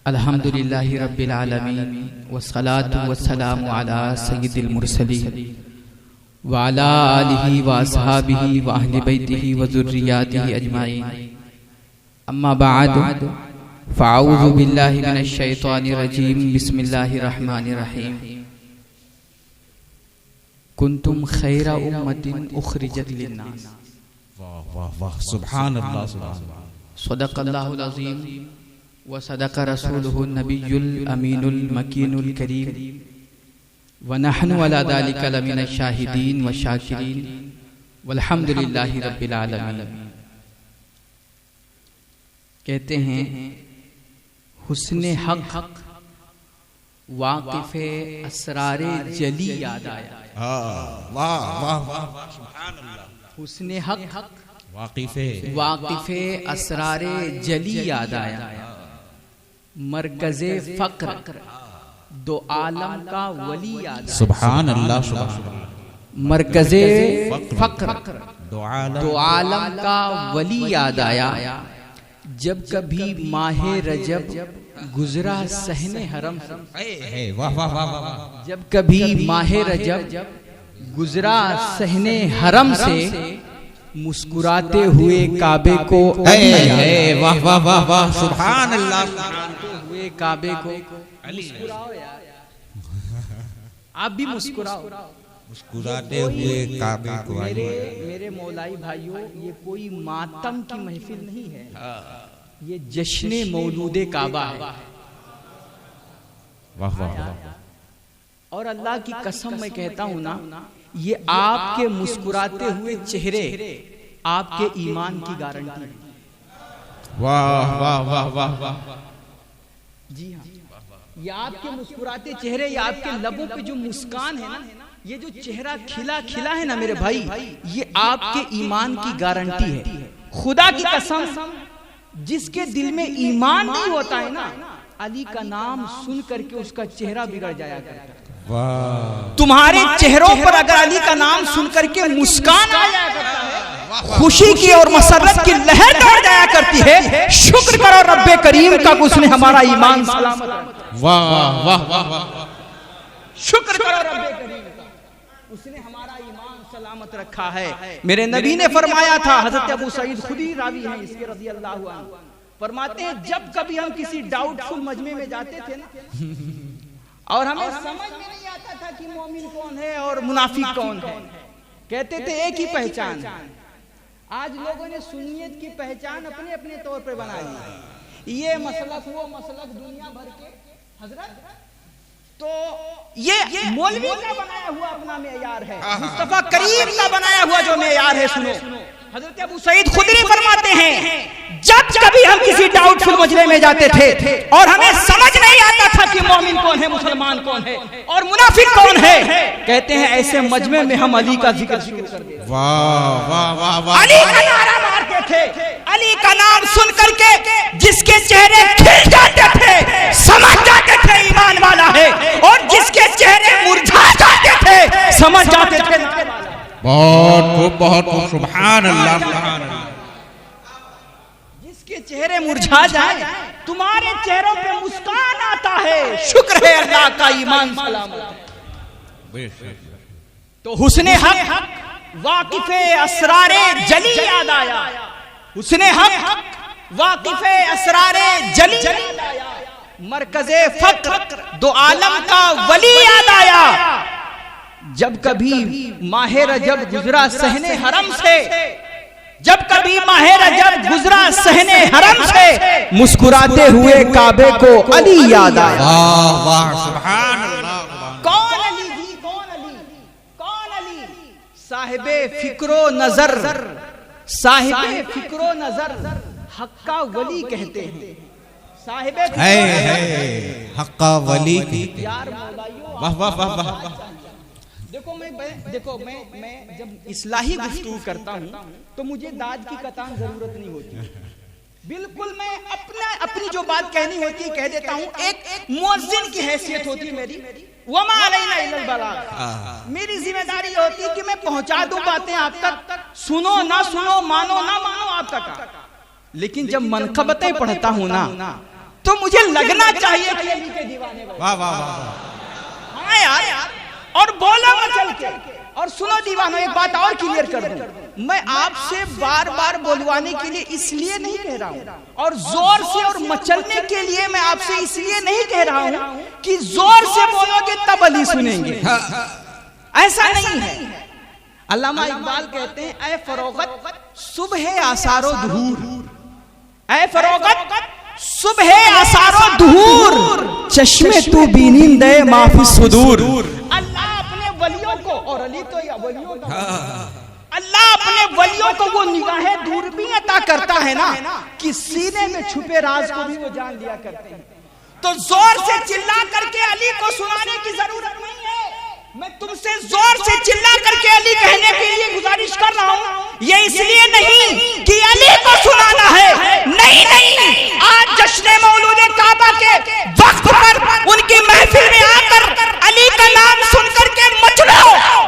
अल्हम्दुलिल्लाहि रब्बिल आलमीन वस्सलातु वस्सलामु अला सय्यिदिल मुरसलीन व अला आलिहि व अस्हाबिहि व अहलि बैतिहि व ज़ुर्रिय्यातिहि अजमाइन। अम्मा बअद फ़अऊज़ु बिल्लाहि मिनश शैतानिर रजीम। बिस्मिल्लाहिर रहमानिर रहीम। कुंतुम खैरा उम्मतिन उखरिजत लिन्नास। वाह वाह वाह, सुभान अल्लाह, सुभान अल्लाह। सदक़ल्लाहुल अज़ीम व सदक़ रसूलुहुन नबियुल अमीनुल मकीनुल करीम व नहनु अला ज़ालिका लमिनश शाहिदीन व शाकिरीन वल्हम्दुलिल्लाहि रब्बिल आलमीन। कहते हैं हुस्ने हक वाक़िफ़े असरारे जली याद आया। वाह वाह वाह, सुभान अल्लाह। हुस्ने हक वाक़िफ़े असरारे जली याद आया। मरकज़े फ़क्र दो आलम का वली याद आया। सुभान अल्लाह, सुभान अल्लाह। मरकज़े फ़क्र दो आलम का वली याद आया। जब कभी माहे रजब गुजरा सहने हरम से। वाह वाह वाह वाह। जब कभी माहे रजब गुजरा सहने हरम से मुस्कुराते हुए काबे को। वाह वाह वाह वाह, सुभान अल्लाह। हुए काबे को मुस्कुराओ यार, आप भी मुस्कुराओ। मुस्कुराते हुए काबे को। मेरे मौलाई भाइयों, ये कोई मातम की महफिल नहीं है, ये जश्न मौलूदे काबा है। वाह वाह वाह। और अल्लाह की कसम मैं कहता हूँ ना, ये आपके मुस्कुराते हुए चेहरे आपके ईमान की गारंटी है। वाह वाह वाह वाह वाह। जी हाँ, ये आपके मुस्कुराते चेहरे, ये आपके लबों पे जो मुस्कान है ना, ये जो चेहरा खिला खिला है ना मेरे भाई, ये आपके ईमान की गारंटी है। खुदा की कसम, जिसके दिल में ईमान नहीं होता है ना, अली का नाम सुन करके उसका चेहरा बिगड़ जाया करता है। तुम्हारे चेहरों पर अगर अली का नाम सुन करके मुस्कान आ जाया करता है, खुशी की और मसरत की लहर दौड़ जाया करती है, शुक्र करो रब्बे करीम का, उसने हमारा ईमान सलामत। वाह वाह वाह वाह, शुक्र करो रब्बे करीम का, उसने हमारा ईमान सलामत रखा है। मेरे नबी ने फरमाया था, हजरत अबू सईद खुदी रावी हैं इसके रज़ी अल्लाह अन्हु, फरमाते हैं जब कभी हम किसी डाउटफुल मजमे में जाते थे ना, और हमें समझ में नहीं आता था कि मोमिन कौन है और मुनाफिक कौन है, कहते थे एक ही पहचान। आज लोगों ने सुन्नियत की पहचान अपने अपने तौर पर बना ली। ये मसलक वो मसलक दुनिया भर के हजरत, तो ये मौलवी का बनाया हुआ अपना मेयार है, मुस्तफा करीम का बनाया हुआ जो मेयार है। सुनो, हजरत अबू सईद खुदरी फरमाते हैं, जब कभी हम किसी डाउटफुल मजमे में जाते थे और हमें समझ नहीं आता था कि मोमिन कौन है, मुसलमान कौन है और मुनाफिक कौन है, कहते हैं ऐसे मजमे में हम अली का जिक्र शुरू कर देते। वाह वाह वाह वाह। अली का नारा मारते थे, अली का नाम सुन करके जिसके चेहरे खिल जाते थे समझ जाते थे ईमान वाला है, और जिसके चेहरे मुरझा जाते थे समझ जाते थे। बहुत खूब, बहुत खूब, सुभान अल्लाह, सुभान अल्लाह। जिसके चेहरे मुरझा जाए, तुम्हारे चेहरों पे मुस्कान आता है, शुक्र है अल्लाह का, ईमान सलामत है। तो हुस्ने हक वाक़िफ़े असरारे जली याद आया। हुस्ने हक वाक़िफ़े असरारे जली याद आया। मरकज़े फ़क्र दो आलम का वली याद आया। जब कभी माहे रजब गुजरा सहने हरम से, जब कभी माहे रजब गुजरा सहने हरम से, मुस्कुराते हुए काबे को अली याद आया। वाह वाह, सुभान अल्लाह। कौन अली जी, कौन अली, कौन अली? साहिबे फिक्रो नजर, साहिबे फिक्रो नजर हक्का वली कहते हैं। साहिबे हक्का वली यार मौलाइयों, वाह वाह वाह वाह। देखो मैं जब इस्लाही गुफ्तगू करता हूँ तो मुझे दाद की कतान जरूरत नहीं होती। बिल्कुल मैं अपनी जो बात कहनी होती है कह देता हूँ। एक मुअज्जिन की हैसियत होती है मेरी, वमा अलैना इल्लल बलाग। मेरी जिम्मेदारी होती है कि मैं पहुंचा दूं बातें आप तक, सुनो ना सुनो, मानो ना मानो, आपका काम। लेकिन जब मनकबतें पढ़ता हूं ना तो मुझे लगना चाहिए कि अली के दीवाने। वाह वाह वाह। हाँ यार, और बोला मैं चल के। और सुनो दीवानों, एक बात और क्लियर कर दूं, मैं आपसे बार बार बोलवाने के लिए इसलिए नहीं कह रहा हूं, और जोर से और मचलने के लिए मैं आपसे इसलिए नहीं कह रहा हूं कि जोर से बोलोगे तब अली सुनेंगे, ऐसा नहीं है। अल्लामा इकबाल कहते हैं, ऐ फरोगत सुबह आसारो दुहूर, ऐ फरोगत सुबह आसारो दुहूर, चश्मे तू बीनींद है माफी सुदूर। अल्लाह अपने वलियों को, और अली तो या वलियों का, अल्लाह अपने वलियों को वो निगाहें दूरबीन अता करता है ना कि सीने में छुपे राज को भी वो जान लिया करते हैं। तो जोर से चिल्ला करके अली को सुनाने की जरूरत नहीं है। मैं तुमसे जोर से चिल्ला करके अली कहने के लिए गुजारिश कर रहा हूँ, ये इसलिए नहीं कि अली को सुनाना है, नहीं नहीं, आज जश्न मौलूद काबा के वक्त पर उनकी महफिल में आकर अली का नाम सुन करके मचलो,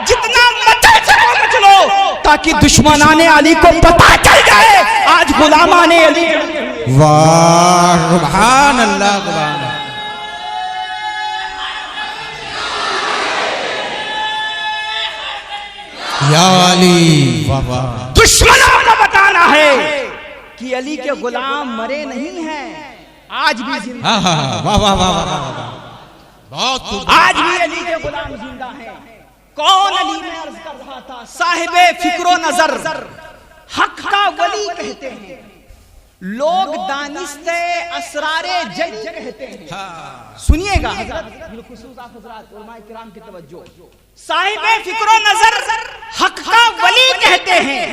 जितना मचल सको मचलो, ताकि दुश्मनाने अली को पता चल जाए आज गुलामाने अली। वाह सुभान अल्लाह, सुभान अल्लाह। या अली, वाह वाह। दुश्मनों को बताना है कि अली के गुलाम मरे नहीं हैं, आज भी जिंदा। वाह वाह वाह वाह, बहुत। आज भी अली के गुलाम जिंदा हैं। कौन अली में अर्ज कर रहा था, साहिबे फिक्रो नजर, हक का वली कहते हैं लोग, दानिस्ते असरारे जली कहते हैं। सुनिएगा साहिबे फिक्रो नजर, हक का वली कहते हैं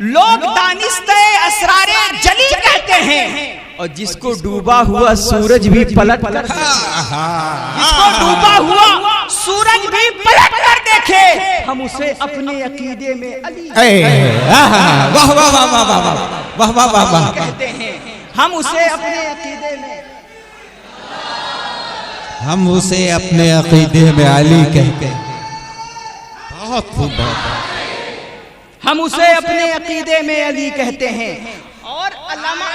लोग, दानिस्ते असरारे जली कहते हैं। और जिसको डूबा हुआ सूरज भी पलट कर, जिसको डूबा हुआ सूरज भी पलट कर देखे, हम उसे अपने अकीदे में अली, वाह वाह वाह वाह वाह वाह वाह वाह कहते हैं। हम उसे अपने अकीदे में, हम उसे अपने अकीदे में अली कहते हैं। बहुत खूब, बहुत। हम उसे अपने अकीदे में अली कहते हैं। और अल्लामा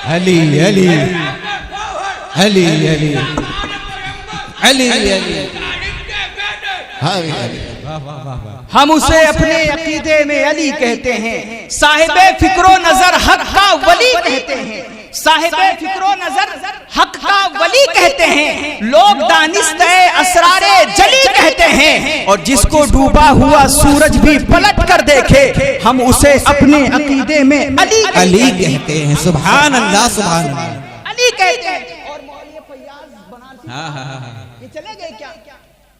अली अली अली अली अली अली, हम उसे अपने अकीदे में अली कहते हैं। साहिबे फिक्रो नजर हक का वली कहते हैं, साहिबे फिक्रो नजर हक का वली कहते हैं लोग, दानिस्ते असरारे जली कहते हैं। और जिसको डूबा हुआ सूरज भी पलट कर देखे, हम उसे अपने अकीदे में अली कहते हैं। सुभान अल्लाह, सुभान अल्लाह, अली कहते हैं। और मौलवी फैयाज बनारसी, ये चले गए क्या?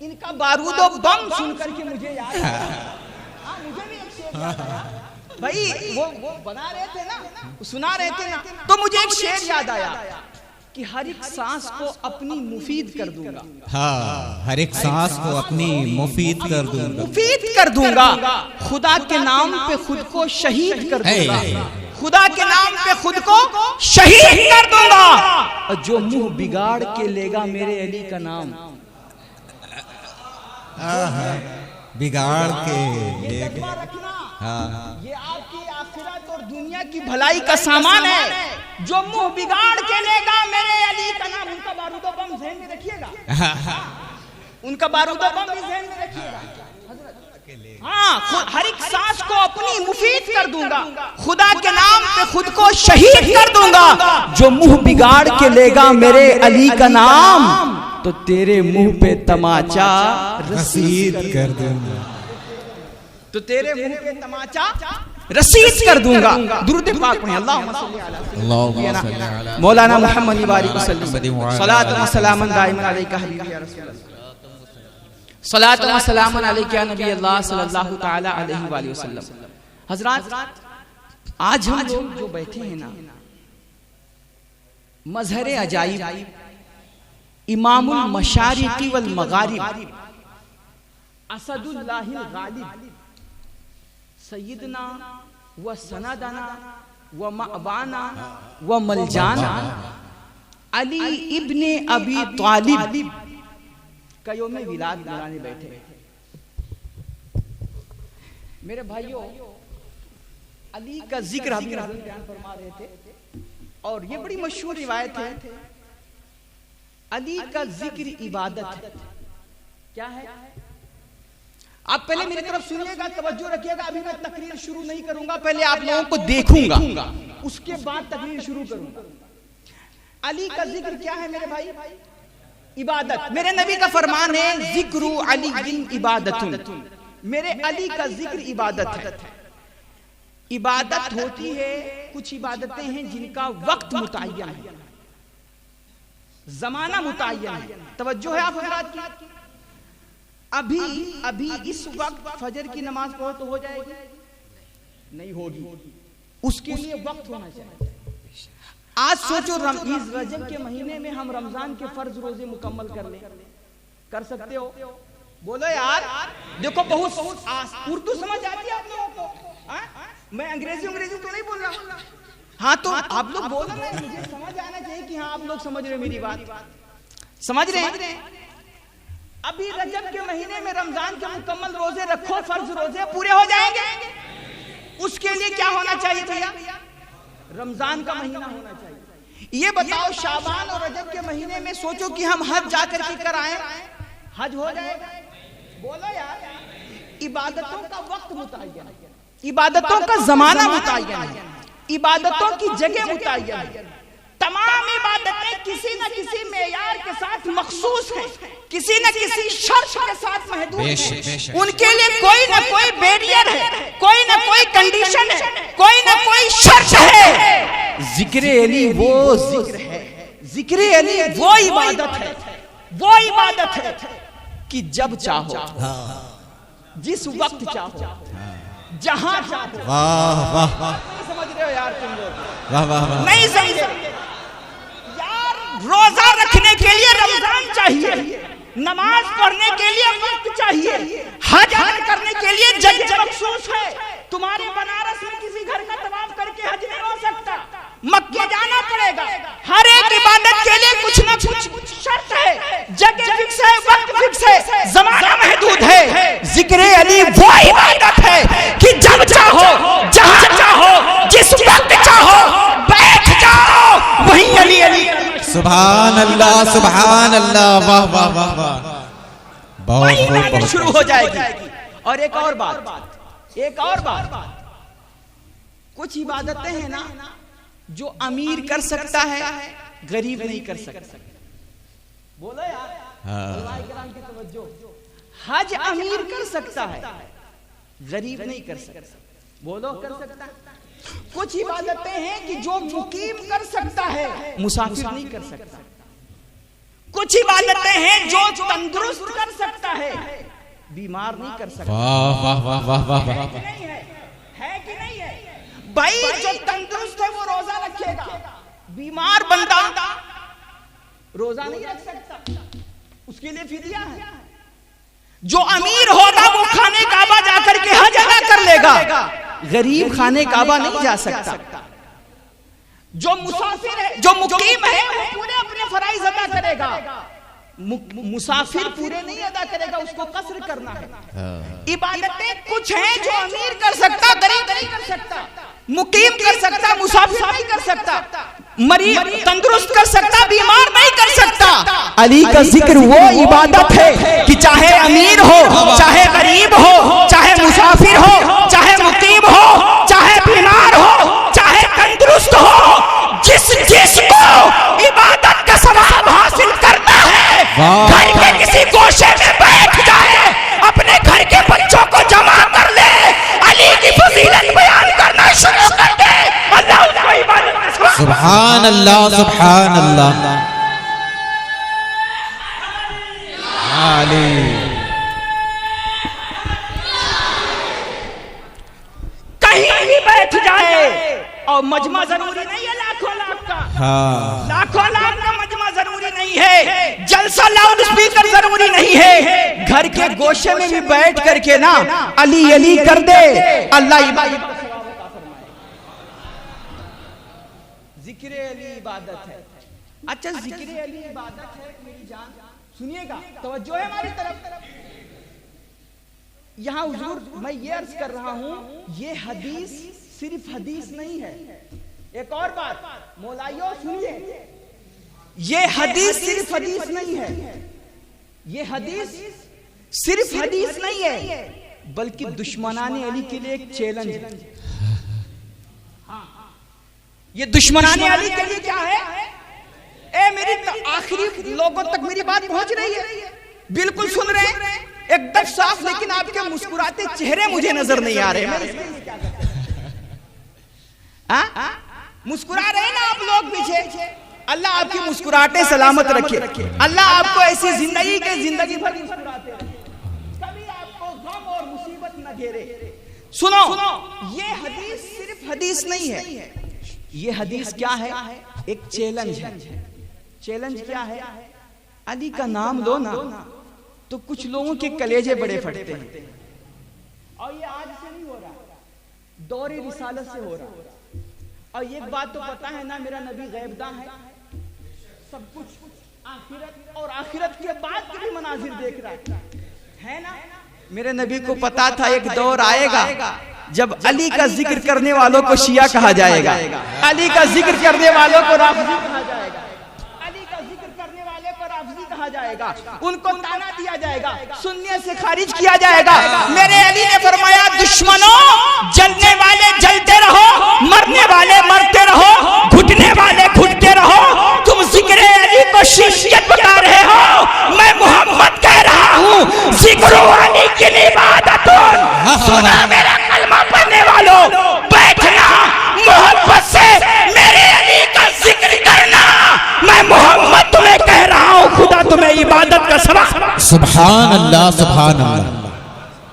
इनका बारूदो बम सुन करके मुझे याद आया, मुझे भी एक शेर याद आया भाई, वो बना रहे थे ना, सुना रहे थे ना, तो मुझे एक शेर याद आया कि हर एक सांस को अपनी मुफीद कर दूंगा। हाँ, हर एक सांस को अपनी मुफीद कर दूंगा, मुफीद कर दूंगा। खुदा के नाम पे खुद को शहीद कर दूंगा, खुदा के नाम पे खुद को शहीद कर दूंगा। और जो मुंह बिगाड़ के लेगा मेरे अली का नाम, बिगाड़ के लेगा, ये आपकी आखिरत और दुनिया की भलाई का सामान है। जो मुंह बिगाड़ के लेगा मेरे अली का नाम, उनका बारूदो बम ज़हन में रखिएगा, उनका बारूदो बम भी ज़हन में रखिएगा। हाँ, हर एक सांस को अपनी मुफीद कर दूंगा, खुदा के नाम पे खुद को शहीद कर दूंगा। जो मुंह बिगाड़ के लेगा मेरे अली का नाम, तो तेरे मुंह पे तमाचा रसीद कर दूंगा, तो तेरे मुंह पे तमाचा रसीद कर दूंगा। दुरूद पाक पढ़ें, अल्लाहुम्मा सल्ली अला मौलाना मुहम्मद वाली वसल्लम, सलात व सलाम दाइमन अलैका हबीबी या रसूल अल्लाह, सलात व सलाम अलैका या नबी अल्लाह सल्लल्लाहु तआला अलैहि वसल्लम। हजरात, आज हम लोग जो बैठे हैं ना, मजहर अजाइब, इमामुल मशारिकी वल मगारिब, असदुल्लाहिल गालिब, सय्यदना व सनदना व मअबाना व मलजाना अली इब्ने अबी तालिब कयो में विलाद मनाने बैठे। मेरे भाइयों, अली का जिक्र हम बयान फरमा रहे थे और ये बड़ी मशहूर रिवायत है। अली का जिक्र इबादत है। क्या है? आप पहले मेरी तरफ सुनिएगा, तवज्जो रखिएगा। अभी मैं तकरीर शुरू नहीं करूंगा, पहले आप लोगों को देखूंगा, उसके बाद तकरीर शुरू करूंगा। अली का जिक्र क्या है मेरे भाई? इबादत। मेरे नबी का फरमान है, जिक्रू अली बिन इबादतुन। मेरे अली का जिक्र इबादत है। इबादत होती है, कुछ इबादतें हैं जिनका वक्त मुतय्यन है, जमाना मुतय्यन है। तवज्जो है आप हजरात की? अभी इस वक्त फजर की नमाज पढ़ो तो हो जाएगी? नहीं होगी, उसके लिए वक्त होना चाहिए। आज सोचो, इस रजब के महीने में हम रमजान के फर्ज रोजे मुकम्मल कर लें, कर सकते हो? बोलो यार। देखो, बहुत उर्दू समझ आती है आप लोगों को? मैं अंग्रेजी तो नहीं बोल रहा। हाँ, तो आप लोग बोलो ना, मुझे समझ आना चाहिए कि हाँ आप लोग समझ रहे मेरी बात, समझ रहे हैं। अभी रजब के महीने में रमजान के मुकम्मल रोजे रखो, फर्ज रोजे पूरे हो जाएंगे। उसके लिए क्या होना चाहिए भैया? रमजान का महीना होना चाहिए। ये बताओ, शाबान और रजब के महीने में सोचो कि हम हज जाकर के कराएं, हज हो जाएगा? बोलो यार। इबादतों का वक्त मुतय्यन है, इबादतों का जमाना मुतय्यन है, इबादतों की जगह मुतय्यन है। तमाम इबादतें किसी न किसी मेयार के साथ मखसूस हैं, किसी न किसी शर्त के साथ महदूद हैं। उनके लिए कोई न कोई बैरियर है, कोई न कोई कंडीशन है, कोई न कोई शर्त है। जिक्र अली वो जिक्र है, जिक्र अली वो इबादत है, वो इबादत है कि जब चाहो, जिस वक्त चाहो, जहां चाहो। वाह वाह वाह, समझ रहे हो यार तुम लोग? वाह वाह वाह, नहीं समझे यार? रोजा रखने के लिए रमजान चाहिए, नमाज पढ़ने के लिए वक्त चाहिए, हज करने के लिए जगह मखसूस है। तुम्हारे बनारस में किसी घर का तवाफ करके हज नहीं हो सकता, मक्के जाना पड़ेगा। हर एक इबादत के लिए कुछ न कुछ शर्त है, जगह फिक्स है, वक्त फिक्स है, जमाना महदूद है। जिक्र अली वो इबादत है कि जब चाहो, जहां चाहो, जिस वक्त चाहो बैठ जाओ, वहीं अली अली। सुभान अल्लाह, सुभान अल्लाह, वाह वाह वाह वाह, बहुत शुरू हो जाएगी। और एक और बात, कुछ इबादतें हैं ना जो अमीर कर सकता है, गरीब नहीं कर सकता। बोलो यार, की तवज्जो। हज अमीर कर सकता है, गरीब नहीं कर सकता। बोलो, कर सकता है। कुछ इबादतें हैं कि जो मुकीम कर सकता है, मुसाफिर नहीं कर सकता। कुछ इबादतें हैं जो तंदुरुस्त कर सकता है, बीमार नहीं कर सकता। वाह वाह वाह वाह वाह वाह, है कि नहीं है? भाई जो तंदुरुस्त है वो रोजा रखेगा, बीमार बंदा रोजा नहीं रख सकता, उसके लिए फिदिया है। जो अमीर होगा वो खाने काबा जाकर के हज अदा कर लेगा, गरीब खाने काबा नहीं जा सकता। जो मुसाफिर है, जो मुकीम है, वो पूरे अपने फराइज अदा करेगा। मुसाफिर पूरे नहीं अदा करेगा, उसको कसर करना है। इबादतें कुछ हैं जो अमीर कर सकता, गरीब नहीं कर सकता, मुकीम कर सकता, मुसाफिर नहीं कर सकता, मरीज तंदुरुस्त कर सकता, बीमार नहीं कर सकता। अली का जिक्र वो इबादत है कि चाहे अमीर हो, चाहे गरीब हो, चाहे मुसाफिर हो, चाहे मुकीम हो, चाहे बीमार हो, चाहे तंदुरुस्त हो, जिसको इबादत का सवाब हासिल करना है, घर के किसी गोशे में बैठ जाए, अपने घर के बच्चों को जमा कर ले, अली की फजीलत बयान करना शुरू कर दे। अल्लाह उसको इबादत का सवाब। सुभान अल्लाह, सुभान अल्लाह। कहीं भी बैठ जाए, और मजमा जरूरी नहीं है लाखों लाख का, हाँ, लाखों लाख का मजमा जरूरी नहीं है, जलसा लाउड स्पीकर जरूरी नहीं है। घर के गोशे में भी बैठ करके ना अली अली कर दे, अल्लाह इबादत का सवाब अता फरमाए। जिक्र अली इबादत है। अच्छा, जिक्र अली इबादत है मेरी जान, सुनिएगा, तवज्जो है हमारी तरफ। यहां हुजूर मैं ये अर्ज कर रहा हूं, ये हदीस सिर्फ हदीस नहीं है। एक और बात मौलाइयों सुनिए, ये हदीस सिर्फ हदीस नहीं है, ये हदीस सिर्फ हदीस नहीं है, बल्कि दुश्मनाने अली के लिए एक चैलेंज है। ये दुश्मनाने अली के लिए क्या है? ए मेरी आखिरी लोगों तक मेरी बात पहुंच रही है, बिल्कुल सुन रहे हैं एकदम साफ, लेकिन आपके मुस्कुराते चेहरे मुझे नजर नहीं आ रहे। मुस्कुरा रहे ना आप लोग पीछे। अल्लाह आपकी मुस्कुराहटें सलामत रखे, अल्लाह आपको ऐसी जिंदगी के जिंदगी भर मुस्कुराते रहे, कभी आपको गम और मुसीबत न घेरे। सुनो, ये हदीस सिर्फ हदीस नहीं है, ये हदीस क्या है? एक चैलेंज है। चैलेंज क्या है? अली का नाम लो ना तो कुछ लोगों के कलेजे बड़े फटते हैं, और ये आज से नहीं हो रहा, दौरे रिसालत से हो रहा। और ये बात तो पता है ना, मेरा नबी गैबदा है, सब कुछ आखिरत और आखिरत के बाद के भी मनाजिर देख रहा है ना। मेरे नबी को पता था एक दौर आएगा जब अली का जिक्र करने वालों को शिया कहा जाएगा, अली का जिक्र करने वालों को राफिजी कहा जाएगा, अली का जिक्र करने वाले को राफिजी कहा जाएगा, उनको ताना दिया जाएगा, सुन्नी से खारिज किया जाएगा। मेरे अली ने फरमाया, दुश्मनों जलने वाले जलते रहो, मरने वाले मरते रहो, घुटने वाले घुटते रहो। तुम जिक्र अली को शियत बता रहे हो, मैं मोहम्मद कह रहा हूँ जिक्र अली की इबादत। सुना मेरा कलमा पढ़ने वालों, बैठना मोहब्बत से मेरे अली का जिक्र करना। मैं मोहम्मद तुम्हें कह रहा हूँ, खुदा तुम्हें इबादत का सबक। सुभान अल्लाह, सुभान अल्लाह,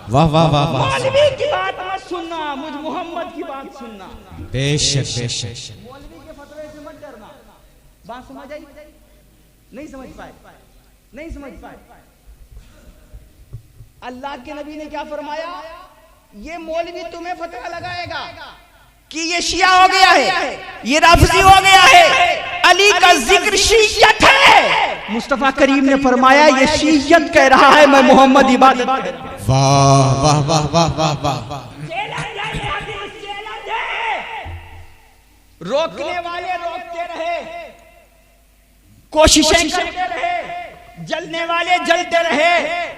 वाह वाह वाह वाह। मौलवी की बात मत सुनना, मुझ मोहम्मद की बात सुनना। बेशक बेशक। मौलवी के फतवे से मत डरना। बात समझ आई? नहीं समझ पाए? नहीं समझ पाए? अल्लाह के नबी ने क्या फरमाया? ये मौलवी तुम्हें फतवा लगाएगा कि ये शिया हो गया है, ये राफिजी हो गया है, अली का जिक्र शियत है। मुस्तफा करीम ने फरमाया ये शियत कह रहा है, मैं मोहम्मद इबादत कह रहा हूं। वाह वाह वाह वाह वाह वाह। रोकने वाले रोकते रहे, कोशिशें करते रहे, जलने वाले जलते रहे,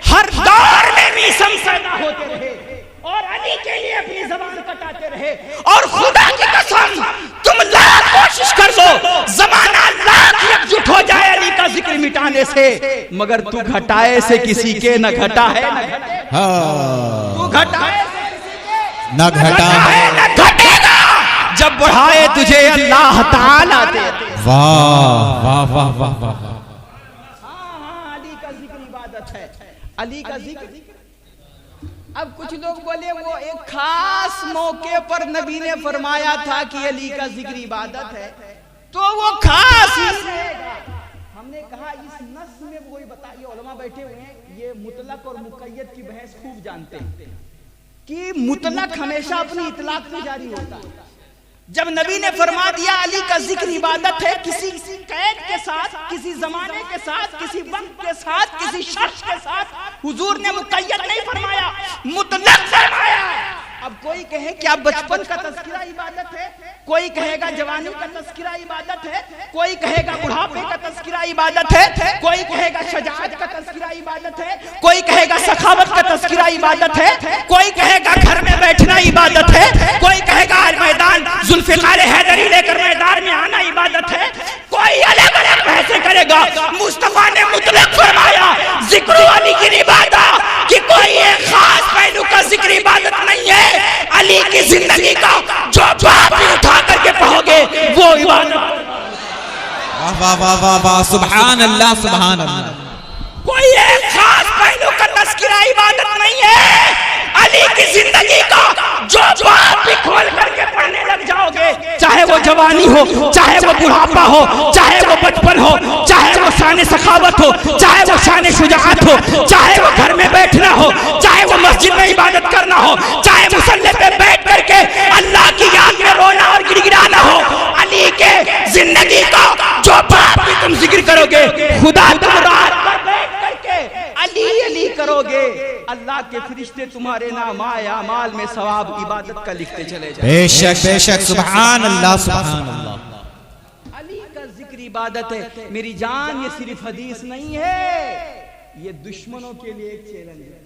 हर दौर में भी पैदा होते रहे, और अली के लिए अपनी ज़बान कटाते रहे। और खुदा की कसम, तुम लाख कोशिश कर लो, ज़माना लाख एकजुट हो जाए अली का जिक्र मिटाने से, मगर तू घटाए से किसी के न घटा है न घटेगा। तू घटाए से किसी के न घटा है न घटेगा, जब बढ़ाए तुझे अल्लाह ताला दे। वाह वाह वाह वाह वाह। हाँ, अली का जिक्र इबादत है, अली का जिक्र। अब कुछ लोग बोले वो एक खास मौके पर नबी ने फरमाया था कि अली का जिक्र इबादत है, तो वो खास ही रहेगा। हमने कहा इस नस में वही बताइए, उलमा बैठे हुए हैं, ये मुतलक और मुक़य्यद की बहस खूब जानते हैं कि मुतलक हमेशा अपनी इतलाक में जारी होता है। जब नबी ने फरमा दिया अली का जिक्र इबादत है, किसी कैद के साथ, किसी जमाने के साथ, किसी वक्त के साथ, किसी शख्स के साथ हुजूर ने मुक़य्यद नहीं फरमाया, मुतलक फरमाया। अब कोई कहे क्या बचपन का तज़किरा इबादत है, कोई कहेगा जवानी का तज़किरा इबादत है, कोई कहेगा बुढ़ापे का तज़किरा इबादत है, कोई कहेगा शजाअत का तज़किरा इबादत है, कोई कहेगा सखावत का तज़किरा इबादत है, कोई कहेगा घर में बैठना इबादत है, कोई कहेगा मैदान जुल्फ़िकार हैदरी लेकर मैदान में आना इबादत है, कोई अलग अलग बहसें करेगा। मुस्तफा ने मुतलक फरमाया जिक्र अली की इबादत, कि कोई एक खास पहलू का जिक्र इबादत नहीं है, अली की जिंदगी का जो बात भी उठा करके कहोगे वो इबादत। वाह वाह वाह वाह वाह, सुभान अल्लाह, सुभान अल्लाह। कोई एक खास पहलू का तज़किरा इबादत नहीं है, अली की जिंदगी का जो बात भी खोल करके पढ़ने लग जाओगे, चाहे वो जवानी हो, चाहे वो बुढ़ापा हो, चाहे वो बचपन हो, चाहे वो शान सखावत हो, चाहे वो शान शुजाअत हो, चाहे वो घर में बैठना हो, चाहे वो मस्जिद में इबादत करना हो, चाहे मुसल्ले पे बैठ करके अल्लाह की याद में रोना और गिड़गिड़ाना हो, अली के जिंदगी का जो बात भी तुम जिक्र करोगे, खुदा तुम रात भर बैठ अली अली करोगे, अल्लाह के फरिश्ते तुम्हारे नाम आमाल में सवाब इबादत का लिखते चले जाएंगे। बेशक बेशक, सुभान अल्लाह सुभान अल्लाह। अली का जिक्र इबादत है मेरी जान, ये सिर्फ हदीस नहीं है, ये दुश्मनों के लिए एक चैलेंज है।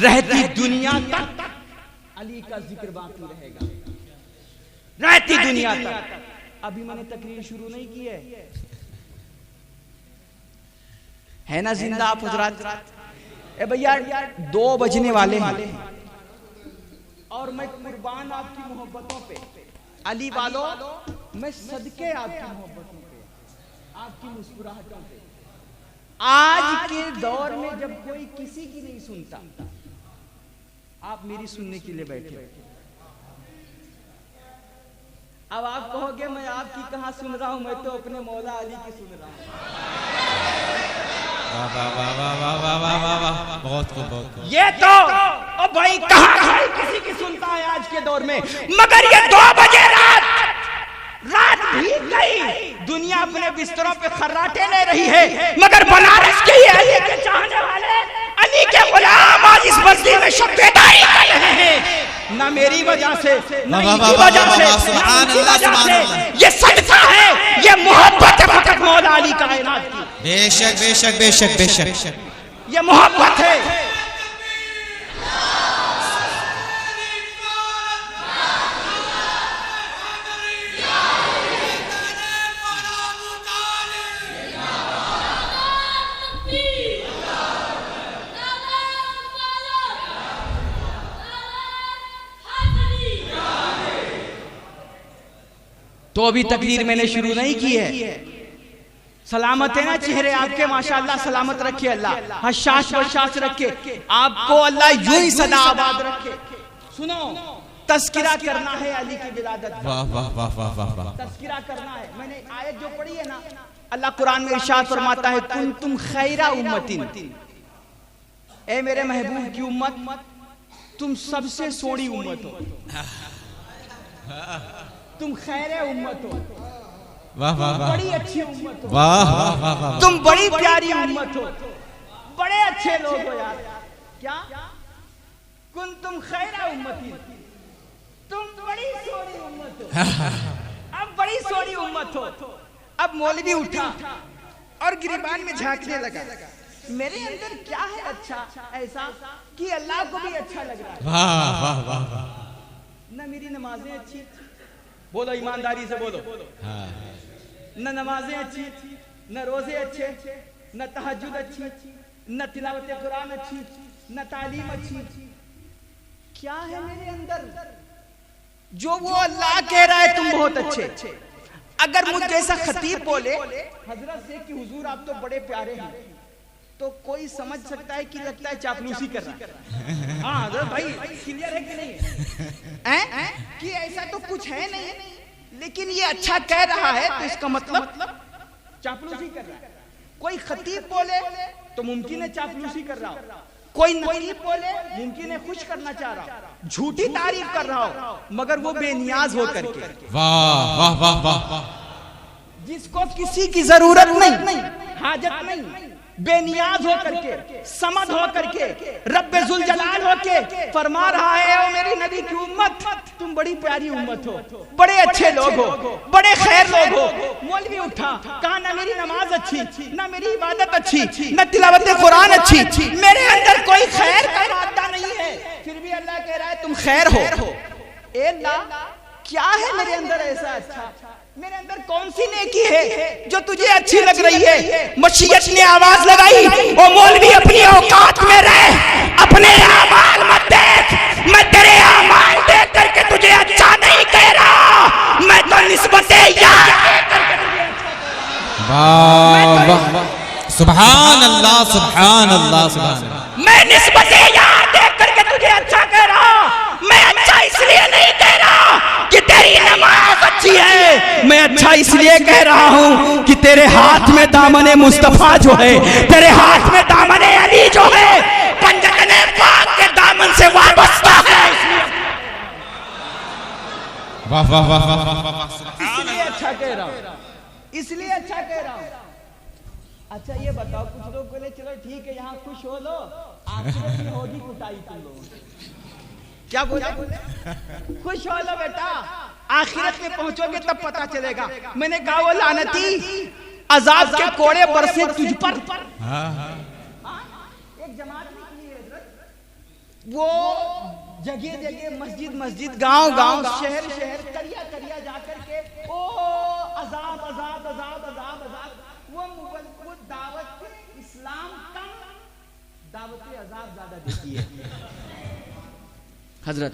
रहती दुनिया तक अली का जिक्र बाकी रहेगा, रहती दुनिया तक। अभी मैंने तकरीर शुरू नहीं की है ना जिंदा आप हजरात? ए भैया 2 बजने वाले हैं और मैं कुर्बान आपकी मोहब्बतों पे, अली वालों मैं सदके आपकी मोहब्बतों पे, आपकी मुस्कुराहटों पे। आज के दौर में जब कोई किसी की नहीं सुनता, आप मेरी सुनने के लिए बैठे। अब आप कहोगे मैं आपकी कहां सुन रहा हूं, मैं तो अपने मौला अली की सुन रहा हूं। वाह वाह वाह वाह वाह वाह वाह वाह, बहुत खूब बहुत खूब। ये तो ओ भाई कहां किसी की सुनता है आज के दौर में। मगर ये 2 बजे रात भीग गई, दुनिया अपने बिस्तरों पे खर्राटे ले रही है, मगर बनारस के ये अली के चाहने वाले, अली के गुलाम आज इस बस्ती में शब्बेदारी कर रहे हैं। ना मेरी वजह से, ना इनकी वजह से, ना उनकी वजह से। ये सदका है, ये मोहब्बत है फकत मौला अली कायनात की। बेशक बेशक बेशक बेशक, ये मोहब्बत है। तो अभी तकरीर मैंने शुरू नहीं की है। सलामत है ना चेहरे आपके, माशाअल्लाह सलामत रखे अल्लाह, हशाश बशाश रखे आपको अल्लाह, यूं ही सदा आबाद रखे। सुनो, तस्किरा करना है अली की विलादत, वाह वाह वाह वाह वाह वाह, तस्किरा करना है। मैंने आयत जो पढ़ी है ना, अल्लाह कुरान में इरशाद फरमाता है कुंतुम खैरा उम्मतिन, ए मेरे महबूब की उम्मत तुम सबसे सोनी उम्मत हो, तुम खैरे उम्मत हो, वाह वाह वाह, बड़ी अच्छी उम्मत हो, वाह वाह वाह वाह, तुम बड़ी प्यारी उम्मत हो, बड़े अच्छे लोग हो यार। क्या कुंतुम खैरा उम्मती, तुम बड़ी सोनी उम्मत हो, अब बड़ी सोनी उम्मत हो। अब मौलवी उठा और गिरबान में झांकने लगा, मेरे अंदर क्या है अच्छा ऐसा कि अल्लाह को भी अच्छा लग रहा है। वाह वाह वाह वाह, न मेरी नमाजें अच्छी, बोलो ईमानदारी से बोलो, न नमाजें अच्छी, न रोजे अच्छे, न तहज्जुद अच्छी, न तिलावत कुरान अच्छी, न तालीम अच्छी। क्या है मेरे अंदर जो वो अल्लाह कह रहा है तुम बहुत अच्छे। अगर मुझ जैसा खतीब बोले हजरत से कि हुजूर आप तो बड़े प्यारे हैं, तो कोई समझ सकता है कि लगता है चापलूसी कर रहा है। हाँ भाई क्लियर है कि नहीं है कि ऐसा तो कुछ है नहीं, लेकिन ये अच्छा कह रहा है तो इसका मतलब चापलूसी कर रहा है। कोई खतीब बोले तो मुमकिन है चापलूसी कर रहा हो, कोई नकीब बोले मुमकिन है खुश करना चाह रहा हो, झूठी तारीफ कर रहा हो, मगर वो बेनियाज हो करके, वाह वाह वाह वाह, जिसको किसी की जरूरत नहीं, हाजत नहीं, बेनियाज हो करके, समद हो करके, रब्बे जुल जलाल हो के फरमा रहा है ओ मेरी नबी की उम्मत तुम बड़ी प्यारी उम्मत हो, बड़े अच्छे लोग हो, बड़े खैर लोग हो। मौलवी उठा, कहा ना मेरी नमाज अच्छी, ना मेरी इबादत अच्छी, न तिलावत कुरान अच्छी, मेरे अंदर कोई खैर का मादा नहीं है, फिर भी अल्लाह कह रहा है तुम खैर हो। ए अल्लाह क्या है मेरे अंदर ऐसा अच्छा, मेरे अंदर कौन सी नेकी है जो तुझे अच्छी लग रही है। मशीयत ने आवाज लगाई, ओ मौलवी अपनी औकात में रह, अपने आमाल मत देख, मैं तेरे आमाल देख करके तुझे अच्छा नहीं कह रहा, मैं तो निस्बत यार वाह वाह वाह, सुभान अल्लाह सुभान अल्लाह सुभान अल्लाह, मैं निस्बत यार देख करके तुझे अच्छा कह रहा, मैं अच्छा इसलिए नहीं कह रहा कि तेरी नमाज अच्छी है, मैं अच्छा इसलिए कह रहा हूँ कि तेरे हाथ में दामने मुस्तफा जो है, तेरे हाथ में दामने अली जो है, पंजतने पाक के दामन से वाबस्ता है, वाह वाह वाह वाह वाह, इसलिए अच्छा कह रहा हूँ, इसलिए अच्छा कह रहा हूँ। अच्छा ये बताओ, कुछ लोग बोले चलो ठीक है यहाँ खुश हो लो, आखिरत में होगी कुटाई तुम लोगों की। क्या बोले? खुश हो लो बेटा, आखिरत में पहुंचोगे तब पता चलेगा। मैंने कहा वो लानती अजाब के कोड़े बरसे तुझ पर। एक जमात निकली है हजरत, वो जगह जगह मस्जिद मस्जिद, गांव गांव, शहर शहर, करिया करिया जाकर के ओ अजाब अजाब अजाब अजाब अजाब। वो दावत इस्लाम कम, दावत अजाब ज्यादा देती है हजरत।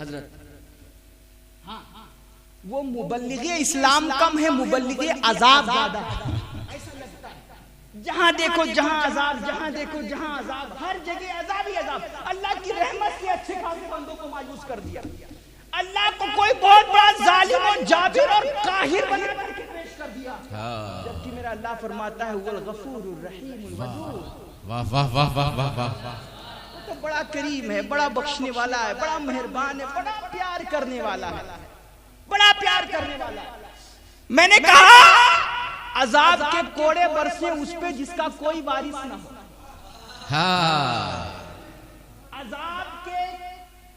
हाँ, वो मुबल्लिगे इस्लाम कम है, मुबल्लिगे अजाब ज्यादा है, ऐसा लगता है। जहां देखो जहां अजाब, जहां देखो जहां अजाब, हर जगह अजाब ही अजाब। अल्लाह की रहमत से अच्छे खासे बंदों को मायूस कर दिया। अल्लाह को कोई बहुत बड़ा जालिम और जाबिर और काहिर बना करके पेश कर दिया, जबकि मेरा अल्लाह फरमाता है वल गफूरुर रहीमुल वदूद। वाह वाह वाह वाह वाह वाह। तो बड़ा करीम है, बड़ा बख्शने वाला है, बड़ा मेहरबान है, बड़ा प्यार करने वाला है, बड़ा प्यार करने वाला है। मैंने कहा अजाब के कोड़े बरसे उस पे जिसका कोई वारिस ना हो। हाँ, अजाब के